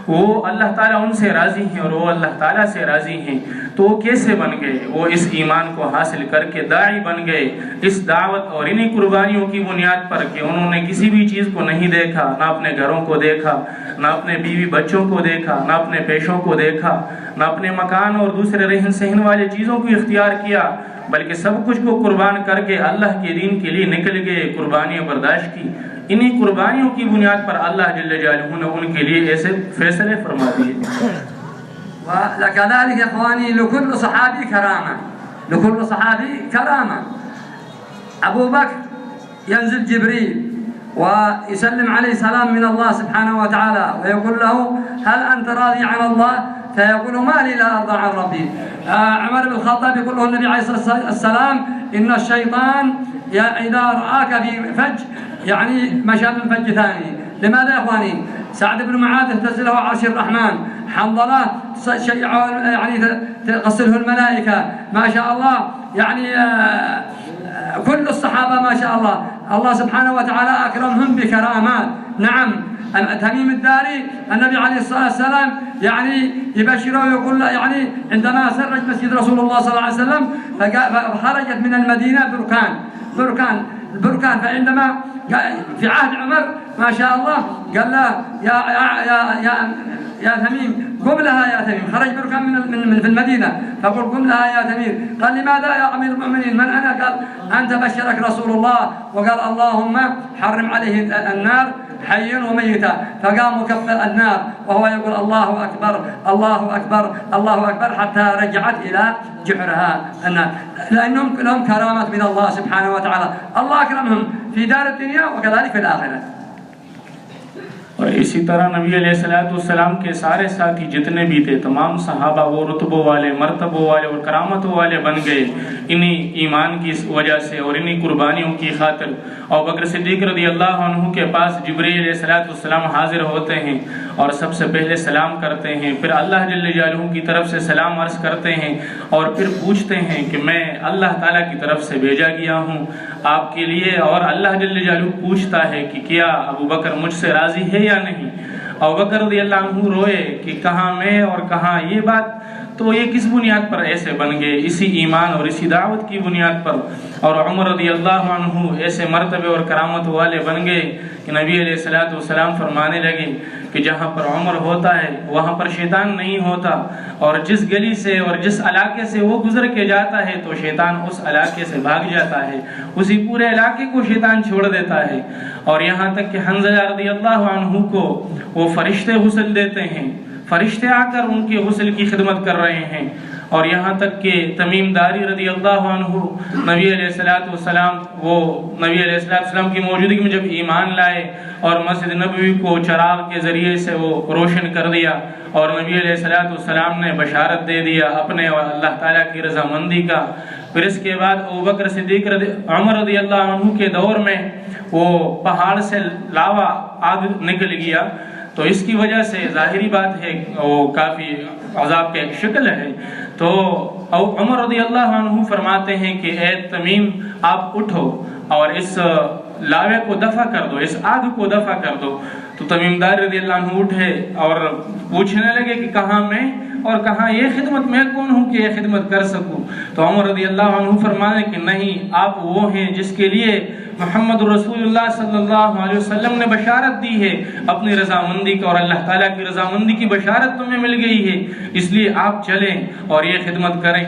وہ اللہ تعالیٰ ان سے راضی ہیں اور وہ اللہ تعالیٰ سے راضی ہیں۔ تو وہ کیسے بن گئے؟ وہ اس ایمان کو حاصل کر کے داعی بن گئے، اس دعوت اور انہی قربانیوں کی بنیاد پر کہ انہوں نے کسی بھی چیز کو نہیں دیکھا، نہ اپنے گھروں کو دیکھا، نہ اپنے بیوی بچوں کو دیکھا، نہ اپنے پیشوں کو دیکھا، نہ اپنے مکان اور دوسرے رہن سہن والے چیزوں کو اختیار کیا، بلکہ سب کچھ کو قربان کر کے اللہ کے دین کے لیے نکل گئے، قربانیاں برداشت کی۔ انہی قربانیوں کی بنیاد پر اللہ جل جلالہ نے ان کے لیے ایسے فیصلے فرما دیے۔ وكذلك إخواني لكل صحابي كرامة، لكل صحابي كرامة. أبو بكر ينزل جبريل ويسلم عليه سلام من الله سبحانه وتعالى ويقول له هل أنت راضي عن الله؟ فيقول ما لي لا أرضى عن ربي. عمر بن الخطاب يقول له النبي عليه الصلاة والسلام إن الشيطان إذا رآك في فج يعني مشى من فج ثاني. لماذا يا إخواني؟ سعد بن معاذ اهتز له عرش الرحمن، حنظلة يعني تغسله الملائكة ما شاء الله، يعني كل الصحابة ما شاء الله الله سبحانه وتعالى أكرمهم بكرامات. نعم، تميم الداري النبي عليه الصلاة والسلام يعني يبشره ويقول له يعني عندما سرج مسجد رسول الله صلى الله عليه وسلم فخرجت من المدينة بركان، فعندما في عهد عمر ما شاء الله قال له يا تميم قم لها يا تميم، خرج بركان من في المدينة فقل قم لها يا تميم. قال لماذا يا أمير المؤمنين؟ من أنا؟ قال أنت بشرك رسول الله وقال اللهم حرم عليه النار حيا وميتا، فقام وكفر النار وهو يقول الله أكبر الله أكبر الله أكبر حتى رجعت إلى جحرها النار، لأنهم لهم كرامة من الله سبحانه وتعالى. الله أكرمهم في دار الدنيا وكذلك في الآخرة. اور اسی طرح نبی علیہ السلام کے سارے ساتھی جتنے بھی تھے، تمام صحابہ وہ رتبوں والے، مرتبوں والے اور کرامتوں والے بن گئے انہی ایمان کی وجہ سے اور انہی قربانیوں کی خاطر۔ ابو بکر صدیق رضی اللہ عنہ کے پاس جبرائیل علیہ السلام حاضر ہوتے ہیں اور سب سے پہلے سلام کرتے ہیں، پھر اللہ جل جلالہ کی طرف سے سلام عرض کرتے ہیں اور پھر پوچھتے ہیں کہ میں اللہ تعالیٰ کی طرف سے بھیجا گیا ہوں آپ کے لیے، اور اللہ جل جلالہ پوچھتا ہے کہ کیا ابو بکر مجھ سے راضی ہے یا نہیں؟ ابو بکر رضی اللہ عنہ روئے کہ کہاں میں اور کہاں یہ بات، تو یہ کس بنیاد پر ایسے بن گئے؟ اسی ایمان اور اسی دعوت کی بنیاد پر۔ اور عمر رضی اللہ عنہ ایسے مرتبے اور کرامت والے بن گئے کہ نبی علیہ السلام فرمانے لگے کہ جہاں پر عمر ہوتا ہے وہاں پر شیطان نہیں ہوتا، اور جس گلی سے اور جس علاقے سے وہ گزر کے جاتا ہے تو شیطان اس علاقے سے بھاگ جاتا ہے، اسی پورے علاقے کو شیطان چھوڑ دیتا ہے۔ اور یہاں تک کہ حنظلہ رضی اللہ عنہ کو وہ فرشتے غسل دیتے ہیں، فرشتے آ کر ان کے غسل کی خدمت کر رہے ہیں۔ اور یہاں تک کہ تمیم داری رضی اللہ عنہ نبی علیہ السلام کی موجودگی میں جب ایمان لائے اور مسجد نبوی کو چراغ کے ذریعے سے وہ روشن کر دیا، اور نبی علیہ السلام نے بشارت دے دیا اپنے اور اللہ تعالیٰ کی رضامندی کا۔ پھر اس کے بعد ابو بکر صدیق عمر رضی اللہ عنہ کے دور میں وہ پہاڑ سے لاوا آگ نکل گیا، تو اس کی وجہ سے ظاہری بات ہے وہ کافی عذاب کے شکل ہے۔ تو عمر رضی اللہ عنہ فرماتے ہیں کہ اے تمیم آپ اٹھو اور اس لاوے کو دفع کر دو، اس آگ کو دفع کر دو۔ تو تمیم دار رضی اللہ عنہ اٹھے اور پوچھنے لگے کہ کہاں میں اور کہاں یہ خدمت، میں کون ہوں کہ یہ خدمت کر سکوں؟ تو عمر رضی اللہ عنہ فرمانے کہ نہیں، آپ وہ ہیں جس کے لیے محمد رسول اللہ صلی اللہ علیہ وسلم نے بشارت دی ہے اپنی رضامندی کا، اور اللہ تعالیٰ کی رضامندی کی بشارت تمہیں مل گئی ہے، اس لیے آپ چلیں اور یہ خدمت کریں۔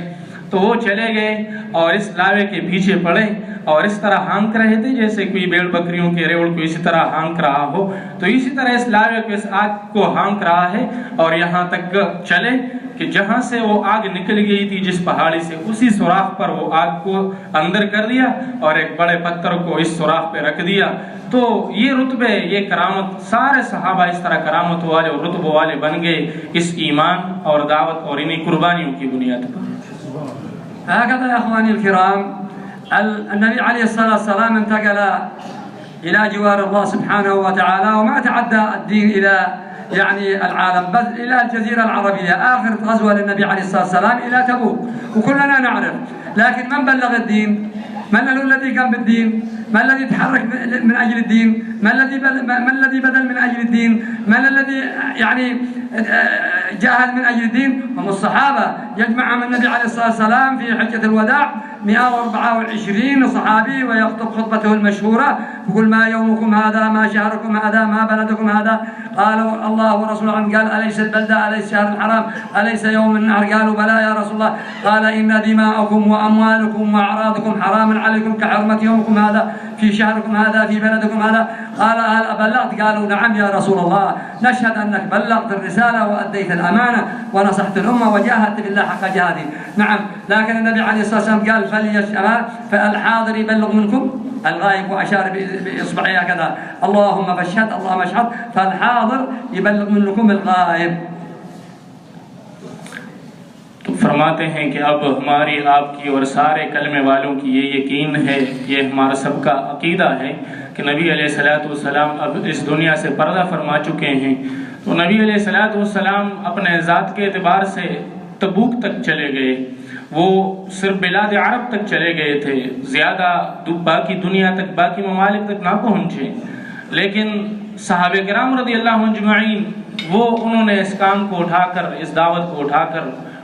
تو وہ چلے گئے اور اس لاوے کے پیچھے پڑے اور اس طرح ہانک رہے تھے جیسے کوئی بیڑ بکریوں کے ریوڑ کو اسی طرح ہانک رہا ہو، تو اسی طرح اس لاوے کو اس آگ کو ہانک رہا ہے، اور یہاں تک چلے کہ جہاں سے وہ آگ نکل گئی تھی جس پہاڑی سے، اسی سوراخ پر وہ آگ کو اندر کر دیا اور ایک بڑے پتھر کو اس سوراخ پہ رکھ دیا۔ تو یہ رتبے، یہ کرامت، سارے صحابہ اس طرح کرامت والے اور رتبہ والے بن گئے اس ایمان اور دعوت اور انہی قربانیوں کی بنیاد پر۔ هكذا يا اخواني الكرام النبي عليه الصلاه والسلام انتقل الى جوار الله سبحانه وتعالى، وما تعدى الدين الى يعني العالم بل الى الجزيره العربيه. اخر غزوه للنبي عليه الصلاه والسلام الى تبوك، وكلنا نعرف، لكن من بلغ الدين؟ من الذي قام بالدين؟ ما الذي تحرك من اجل الدين؟ ما الذي بذل من اجل الدين؟ من الذي يعني جاهد من اجل الدين؟ هم الصحابه. يجمعهم النبي عليه الصلاه والسلام في حجه الوداع 124 صحابي ويخطب خطبته المشهوره، يقول ما يومكم هذا، ما شهركم هذا، ما بلدكم هذا. قالوا الله ورسوله عنه، قال اليس البلده، اليس الشهر الحرام، اليس يوم النحر؟ قالوا بلى يا رسول الله. قال ان دماءكم واموالكم واعراضكم حرام عليكم كحرمه يومكم هذا في شهركم هذا في بلدكم هذا. قال هل بلغت؟ قالوا نعم يا رسول الله، نشهد انك بلغت الرساله واديت الامانه ونصحت الامه وجاهدت بالله حق جهاده. نعم، لكن النبي عليه الصلاه والسلام قال فالحاضر يبلغ منكم الغائب، واشار باصبعه هكذا اللهم فاشهد اللهم اشهد، فالحاضر يبلغ منكم الغائب. تو فرماتے ہیں کہ اب ہماری، آپ کی اور سارے کلمے والوں کی یہ یقین ہے، یہ ہمارا سب کا عقیدہ ہے کہ نبی علیہ الصلوۃ والسلام اب اس دنیا سے پردہ فرما چکے ہیں۔ تو نبی علیہ الصلوۃ والسلام اپنے ذات کے اعتبار سے تبوک تک چلے گئے، وہ صرف بلاد عرب تک چلے گئے تھے، زیادہ باقی دنیا تک، باقی ممالک تک نہ پہنچے، لیکن صحابہ کرام رضی اللہ عنہم اجمعین وہ انہوں نے اس کام کو اٹھا کر، اس دعوت کو اٹھا کر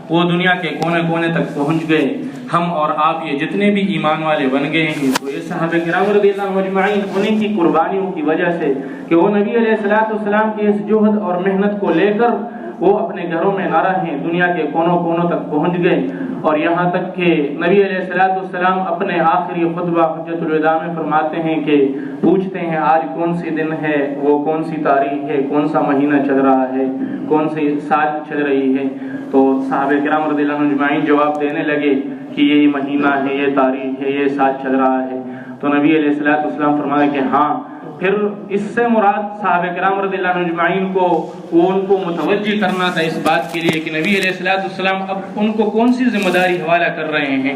وہ دنیا کے کونے کونے تک پہنچ گئے۔ ہم اور آپ یہ جتنے بھی ایمان والے بن گئے ہیں، تو یہ صحابہ کرام رضی اللہ عنہم اجمعین انہیں کی قربانیوں کی وجہ سے کہ وہ نبی علیہ الصلوۃ والسلام کی اس جہد اور محنت کو لے کر وہ اپنے گھروں میں نہ رہیں، دنیا کے کونوں کونوں تک پہنچ گئے، اور یہاں تک کہ نبی علیہ الصلوۃ والسلام اپنے آخری خطبہ حجۃ الوداع میں فرماتے ہیں کہ پوچھتے ہیں آج کون سی دن ہے، وہ کون سی تاریخ ہے، کون سا مہینہ چل رہا ہے، کون سی سال چل رہی ہے؟ تو صحابہ کرام رضی اللہ عنہم اجمعین جواب دینے لگے کہ یہ مہینہ ہے، یہ تاریخ ہے، یہ سال چل رہا ہے۔ تو نبی علیہ الصلوۃ والسلام فرمایا کہ ہاں۔ پھر اس سے مراد صحابہ کرام رضی اللہ عنہم اجمعین کو وہ ان کو متوجہ کرنا تھا اس بات کے لیے کہ نبی علیہ الصلوۃ والسلام اب ان کو کون سی ذمہ داری حوالہ کر رہے ہیں۔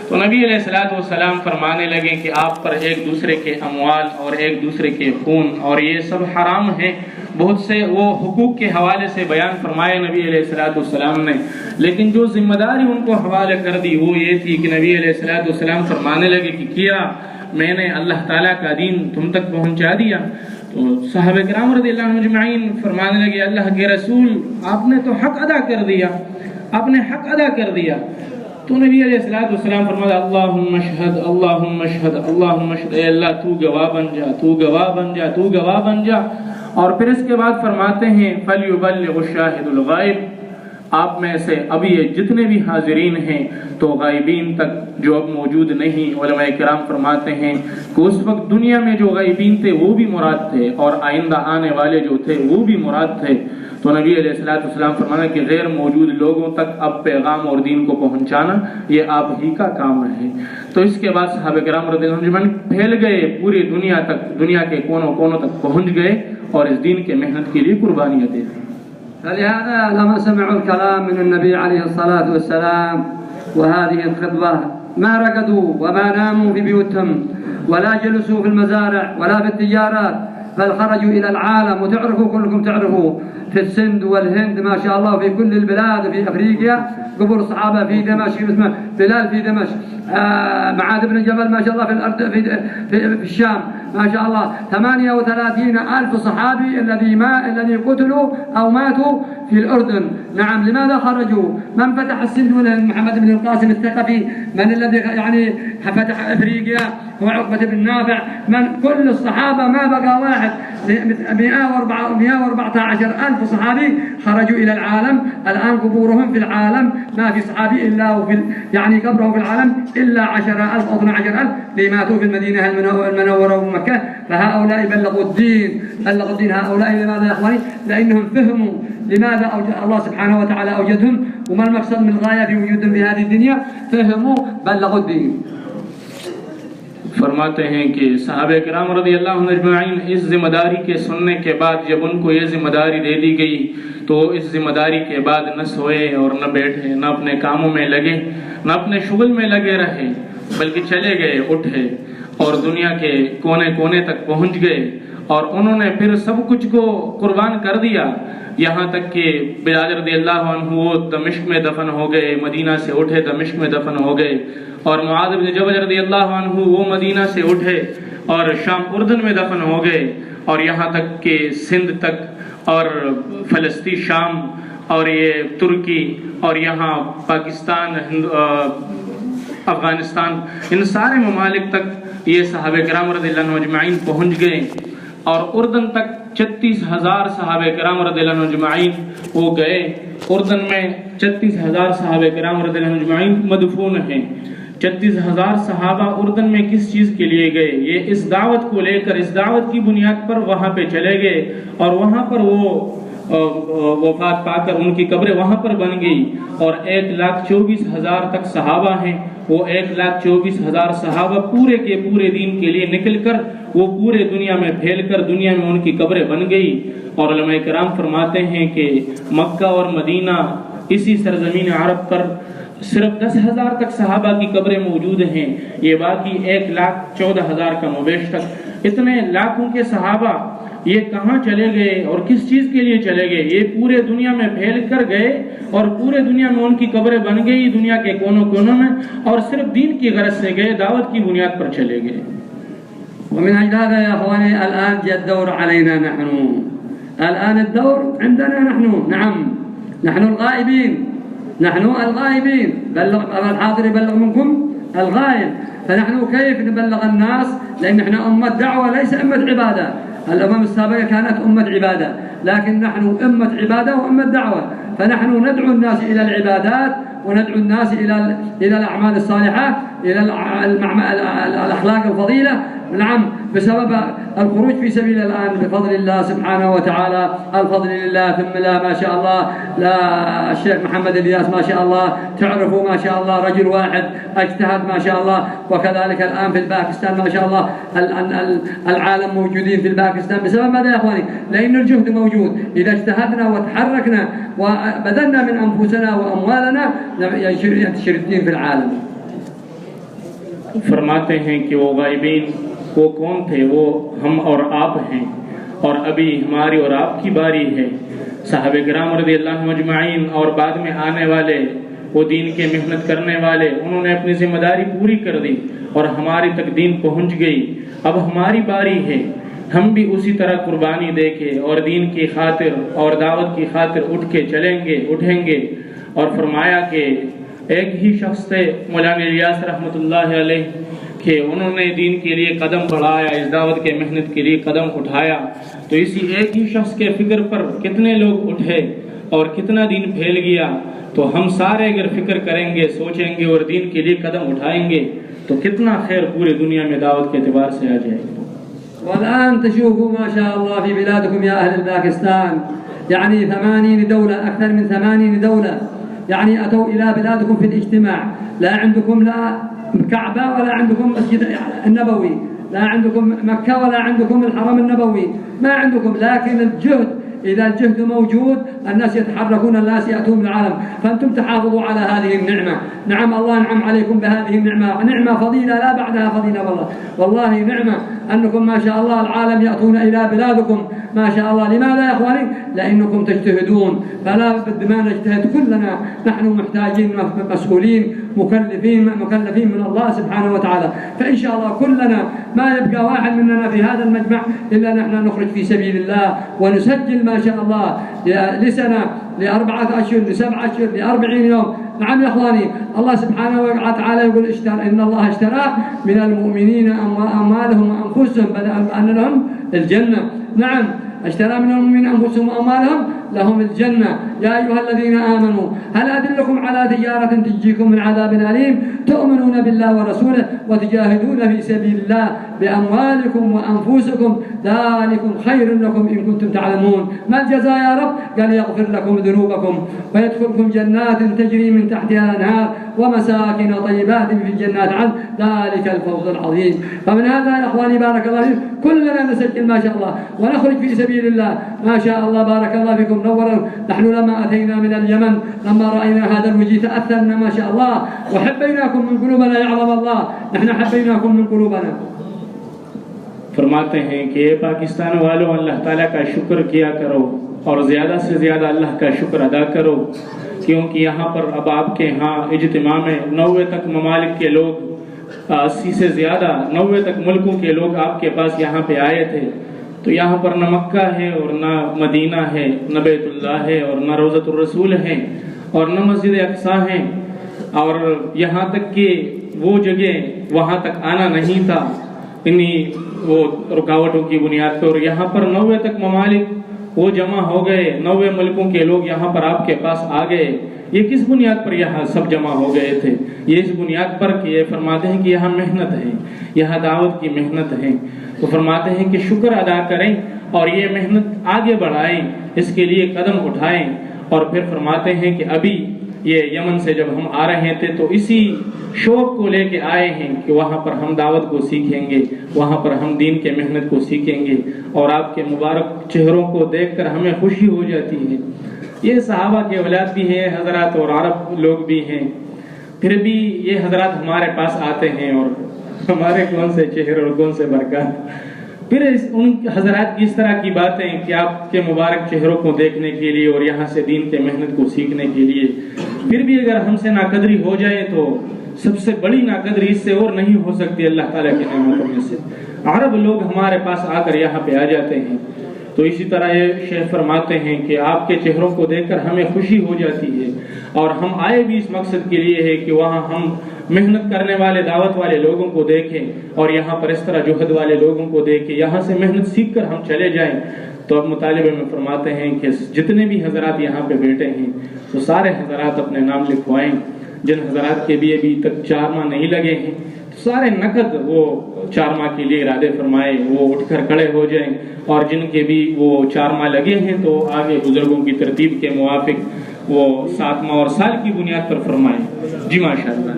تو نبی علیہ الصلوۃ والسلام فرمانے لگے کہ آپ پر ایک دوسرے کے اموال اور ایک دوسرے کے خون اور یہ سب حرام ہے۔ بہت سے وہ حقوق کے حوالے سے بیان فرمائے نبی علیہ الصلوۃ والسلام نے، لیکن جو ذمہ داری ان کو حوالے کر دی وہ یہ تھی کہ نبی علیہ الصلوۃ والسلام فرمانے لگے کہ کیا میں نے اللہ تعالیٰ کا دین تم تک پہنچا دیا؟ تو صحابہ کرام رضی اللہ عنہم اجمعین فرمانے لگے اللہ کے رسول آپ نے تو حق ادا کر دیا، آپ نے حق ادا کر دیا۔ تو نبی علیہ الصلوۃ والسلام فرمایا اللہم اشہد اللہم اشہد اللہم اشہد، اے اللہ تو گواہ بن جا، تو گواہ بن جا، تو گواہ بن جا۔ اور پھر اس کے بعد فرماتے ہیں فَلْيُبَلِّغُ الشَّاهِدُ الْغَائِبَ، آپ میں سے ابھی یہ جتنے بھی حاضرین ہیں تو غائبین تک جو اب موجود نہیں، علماء کرام فرماتے ہیں کہ اس وقت دنیا میں جو غائبین تھے وہ بھی مراد تھے اور آئندہ آنے والے جو تھے وہ بھی مراد تھے۔ تو نبی علیہ الصلوۃ والسلام فرمانا کہ غیر موجود لوگوں تک اب پیغام اور دین کو پہنچانا یہ آپ ہی کا کام ہے۔ تو اس کے بعد صحابہ کرام رضی اللہ عنہم پھیل گئے پوری دنیا تک، دنیا کے کونوں کونوں تک پہنچ گئے اور اس دین کے محنت کے لیے قربانیاں دے دی۔ فلهذا لما سمعوا الكلام من النبي عليه الصلاة والسلام وهذه الخطبة ما رقدوا وما ناموا في بيوتهم ولا جلسوا في المزارع ولا في التجارات، بل خرجوا إلى العالم. وتعرفوا كلكم تعرفوا في السند والهند ما شاء الله، في كل البلاد، في أفريقيا قبور الصحابة، في دمشق اسمه بلال في دمشق، معاذ بن جبل ما شاء الله في الأرض في الشام ما شاء الله، 38,000 صحابي الذي قتلوا أو ماتوا في الأردن. نعم، لماذا خرجوا؟ من فتح السندون؟ محمد بن القاسم الثقفي. من الذي يعني فتح أفريقيا؟ هو عقبة بن نافع. من كل الصحابة ما بقى واحد. 114,000 صحابي خرجوا إلى العالم. الآن قبورهم في العالم ما في صحابي إلا يعني قبره في العالم إلا 10,000 أو 12,000 اللي ماتوا في المدينة المنورة ومكة. فهؤلاء بلغوا الدين هؤلاء. لماذا يا أخواني؟ لأنهم فهموا لماذا الله سبحانه وتعالى أوجدهم وما المقصد من الغاية في وجودهم في هذه الدنيا. فهموا، بلغوا الدين. فرماتے ہیں کہ صحابہ کرام رضی اللہ عنہ اجمعین اس ذمہ داری کے سننے کے بعد جب ان کو یہ ذمہ داری دے دی گئی تو اس ذمہ داری کے بعد نہ سوئے اور نہ بیٹھے، نہ اپنے کاموں میں لگے، نہ اپنے شغل میں لگے رہے، بلکہ چلے گئے، اٹھے اور دنیا کے کونے کونے تک پہنچ گئے اور انہوں نے پھر سب کچھ کو قربان کر دیا، یہاں تک کہ بلال رضی اللہ عنہ وہ دمشق میں دفن ہو گئے، مدینہ سے اٹھے دمشق میں دفن ہو گئے، اور معاذ بن جبل رضی اللہ عنہ وہ مدینہ سے اٹھے اور شام اردن میں دفن ہو گئے، اور یہاں تک کہ سندھ تک اور فلسطین، شام اور یہ ترکی اور یہاں پاکستان، افغانستان، ان سارے ممالک تک یہ صحابہ کرام رضی اللہ عنہ اجمعین پہنچ گئے، اور اردن تک 36,000 صحابہ کرام رضی اللہ عنہ اجمعین وہ گئے۔ اردن میں 36,000 صحابہ کرام رضی اللہ عنہ اجمعین مدفون ہیں۔ 36,000 صحابہ اردن میں کس چیز کے لیے گئے؟ یہ اس دعوت کو لے کر، اس دعوت کی بنیاد پر وہاں پہ چلے گئے، اور وہاں پر وہ وفات پا کر ان کی قبریں وہاں پر بن گئی، اور 1,24,000 تک صحابہ ہیں۔ وہ 1,24,000 صحابہ پورے کے پورے دین کے لیے نکل کر وہ پورے دنیا میں پھیل کر دنیا میں ان کی قبریں بن گئی۔ اور علماء کرام فرماتے ہیں کہ مکہ اور مدینہ اسی سرزمین عرب پر صرف 10,000 تک صحابہ کی قبریں موجود ہیں، یہ باقی 1,14,000 کا مبیشتک، اتنے لاکھوں کے صحابہ یہ کہاں چلے گئے اور کس چیز کے لیے چلے گئے؟ یہ پورے دنیا میں پھیل کر گئے اور پورے دنیا میں ان کی قبریں بن گئی، دنیا کے کونوں کونوں میں، اور صرف دین کی غرض سے گئے، دعوت کی بنیاد پر چلے گئے۔ ومن أجل هذا يا أخواني الآن جاء الدور علينا نحن، الآن الدور عندنا نحن. نعم، نحن الغائبين، نحن الغائبين. بلغ الحاضر يبلغ منكم الغائب. فنحن كيف نبلغ الناس؟ لأن احنا أمة دعوة ليس أمة عبادة. الأمم السابقة كانت أمة عبادة، لكن نحن أمة عبادة وأمة دعوة. فنحن ندعو الناس إلى العبادات وندعو الناس إلى الأعمال الصالحة، إلى الأخلاق الفضيلة. نعم، بسبب الخروج في سبيل الآن بفضل الله سبحانه وتعالى، الفضل لله ثم لا ما شاء الله، لا الشيخ محمد الياس ما شاء الله تعرفوا ما شاء الله رجل واحد اجتهد ما شاء الله. وكذلك الآن في الباكستان ما شاء الله العالم موجودين في الباكستان بسبب ماذا يا أخواني؟ لأن الجهد موجود. إذا اجتهدنا وتحركنا وبذلنا من أنفسنا وأموالنا ينتشر الدين في العالم. فرماتے ہیں کہ وہ غائبین وہ کون تھے؟ وہ ہم اور آپ ہیں، اور ابھی ہماری اور آپ کی باری ہے۔ صحابہ کرام رضی اللہ عنہ اجمعین اور بعد میں آنے والے وہ دین کے محنت کرنے والے، انہوں نے اپنی ذمہ داری پوری کر دی اور ہماری تک دین پہنچ گئی۔ اب ہماری باری ہے، ہم بھی اسی طرح قربانی دے کے اور دین کی خاطر اور دعوت کی خاطر اٹھ کے اٹھیں گے۔ اور فرمایا کہ ایک ہی شخص تھے مولانا الیاس رحمۃ اللہ علیہ کہ انہوں نے دین کے لیے قدم بڑھایا، اس دعوت کے محنت کے لیے قدم اٹھایا، تو اسی ایک ہی شخص کے فکر پر کتنے لوگ اٹھے اور کتنا دین پھیل گیا۔ تو ہم سارے اگر فکر کریں گے، سوچیں گے اور دین کے لیے قدم اٹھائیں گے تو کتنا خیر پورے دنیا میں دعوت کے اعتبار سے آ جائے گا۔ والآن تشوفوا ما شاء الله في بلادكم يا أهل الباكستان، يعني 80 دولة، أكثر من 80 دولة يعني أتوا إلى بلادكم في الاجتماع. لا عندكم لا كعبة ولا عندكم مسجد النبوي، لا عندكم مكة ولا عندكم الحرم النبوي، ما عندكم، لكن الجهد، إذا الجهد موجود الناس يتحركون، الناس يأتون من العالم. فأنتم تحافظوا على هذه النعمة. نعم، الله أنعم عليكم بهذه النعمة، نعمة فضيلة لا بعدها فضيلة، والله نعمة أنكم ما شاء الله العالم يأتون إلى بلادكم ما شاء الله. لماذا يا إخواني؟ لأنكم تجتهدون، فلا بد ما نجتهد كلنا. نحن محتاجين مسؤولين مكلفين من الله سبحانه وتعالى. فإن شاء الله كلنا ما يبقى واحد مننا في هذا المجمع إلا نحن نخرج في سبيل الله ونسجل ما شاء الله لسنة، ل4 أشهر، ل7 أشهر، ل40 يوم. نعم يا إخواني، الله سبحانه وتعالى يقول إن الله اشترى من المؤمنين أموالهم وأنفسهم أن لهم الجنة. نعم، اشترى من المؤمنين أنفسهم وأموالهم لهم الجنة. يا أيها الذين آمنوا هل أدلكم على تجارة تنجيكم من عذاب أليم تؤمنون بالله ورسوله وتجاهدون في سبيل الله بأموالكم وأنفسكم ذلكم خير لكم إن كنتم تعلمون. ما الجزاء يا رب؟ قال يغفر لكم ذنوبكم ويدخلكم جنات تجري من تحتها الأنهار ومساكن طيبات في جنات عدن ذلك الفوز العظيم. فمن هذا يا إخواني بارك الله فيكم كلنا نسجل ما شاء الله ونخرج في سبيل الله ما شاء الله. بارك الله فيكم. نورا. نحن لما أتينا من اليمن لما رأينا هذا الوجه تأثرنا ما شاء الله وحبيناكم من قلوبنا يعظم الله. نحن حبيناكم من قلوبنا. فرماتے ہیں کہ اے پاکستان والوں اللہ تعالیٰ کا شکر کیا کرو اور زیادہ سے زیادہ اللہ کا شکر ادا کرو، کیونکہ یہاں پر اب آپ کے ہاں اجتماع میں 90 تک ممالک کے لوگ 80 سے زیادہ 90 تک ملکوں کے لوگ آپ کے پاس یہاں پہ آئے تھے. تو یہاں پر نہ مکہ ہے اور نہ مدینہ ہے، نہ بیت اللہ ہے اور نہ روضۃ الرسول ہے اور نہ مسجد اقصیٰ ہے، اور یہاں تک کہ وہ جگہ وہاں تک آنا نہیں تھا انہی وہ رکاوٹوں کی بنیاد پر. اور یہاں پر 90 تک ممالک وہ جمع ہو گئے، 90 ملکوں کے لوگ یہاں پر آپ کے پاس آ گئے. یہ کس بنیاد پر یہاں سب جمع ہو گئے تھے؟ یہ اس بنیاد پر کہ یہ فرماتے ہیں کہ یہاں محنت ہے، یہاں دعوت کی محنت ہے. تو فرماتے ہیں کہ شکر ادا کریں اور یہ محنت آگے بڑھائیں، اس کے لیے قدم اٹھائیں. اور پھر فرماتے ہیں کہ ابھی یہ یمن سے جب ہم آ رہے تھے تو اسی شوق کو لے کے آئے ہیں کہ وہاں پر ہم دعوت کو سیکھیں گے، وہاں پر ہم دین کے محنت کو سیکھیں گے. اور آپ کے مبارک چہروں کو دیکھ کر ہمیں خوشی ہو جاتی ہے. یہ صحابہ کے اولاد بھی ہیں حضرات اور عرب لوگ بھی ہیں، پھر بھی یہ حضرات ہمارے پاس آتے ہیں اور ہمارے کون سے چہرے اور کون سے برکات. پھر ان حضرات کی اس طرح کی باتیں کہ آپ کے مبارک چہروں کو دیکھنے کے لیے اور یہاں سے دین کے محنت کو سیکھنے کے لیے، پھر بھی اگر ہم سے ناقدری ہو جائے تو سب سے بڑی ناقدری اس سے اور نہیں ہو سکتی اللہ تعالیٰ کی نعمتوں میں سے. عرب لوگ ہمارے پاس آ کر یہاں پہ آ جاتے ہیں. تو اسی طرح یہ شیخ فرماتے ہیں کہ آپ کے چہروں کو دیکھ کر ہمیں خوشی ہو جاتی ہے، اور ہم آئے بھی اس مقصد کے لیے ہے کہ وہاں ہم محنت کرنے والے دعوت والے لوگوں کو دیکھیں اور یہاں پر اس طرح جہد والے لوگوں کو دیکھیں، یہاں سے محنت سیکھ کر ہم چلے جائیں. تو اب مطالبے میں فرماتے ہیں کہ جتنے بھی حضرات یہاں پہ بیٹھے ہیں تو سارے حضرات اپنے نام لکھوائیں. جن حضرات کے بھی ابھی تک 4 ماہ نہیں لگے ہیں سارے نقد وہ 4 ماہ کے لیے ارادے فرمائے، وہ اٹھ کر کھڑے ہو جائیں. اور جن کے بھی وہ 4 ماہ لگے ہیں تو آگے بزرگوں کی ترتیب کے موافق وہ 7 ماہ اور سال کی بنیاد پر فرمائیں. جی ماشاء اللہ.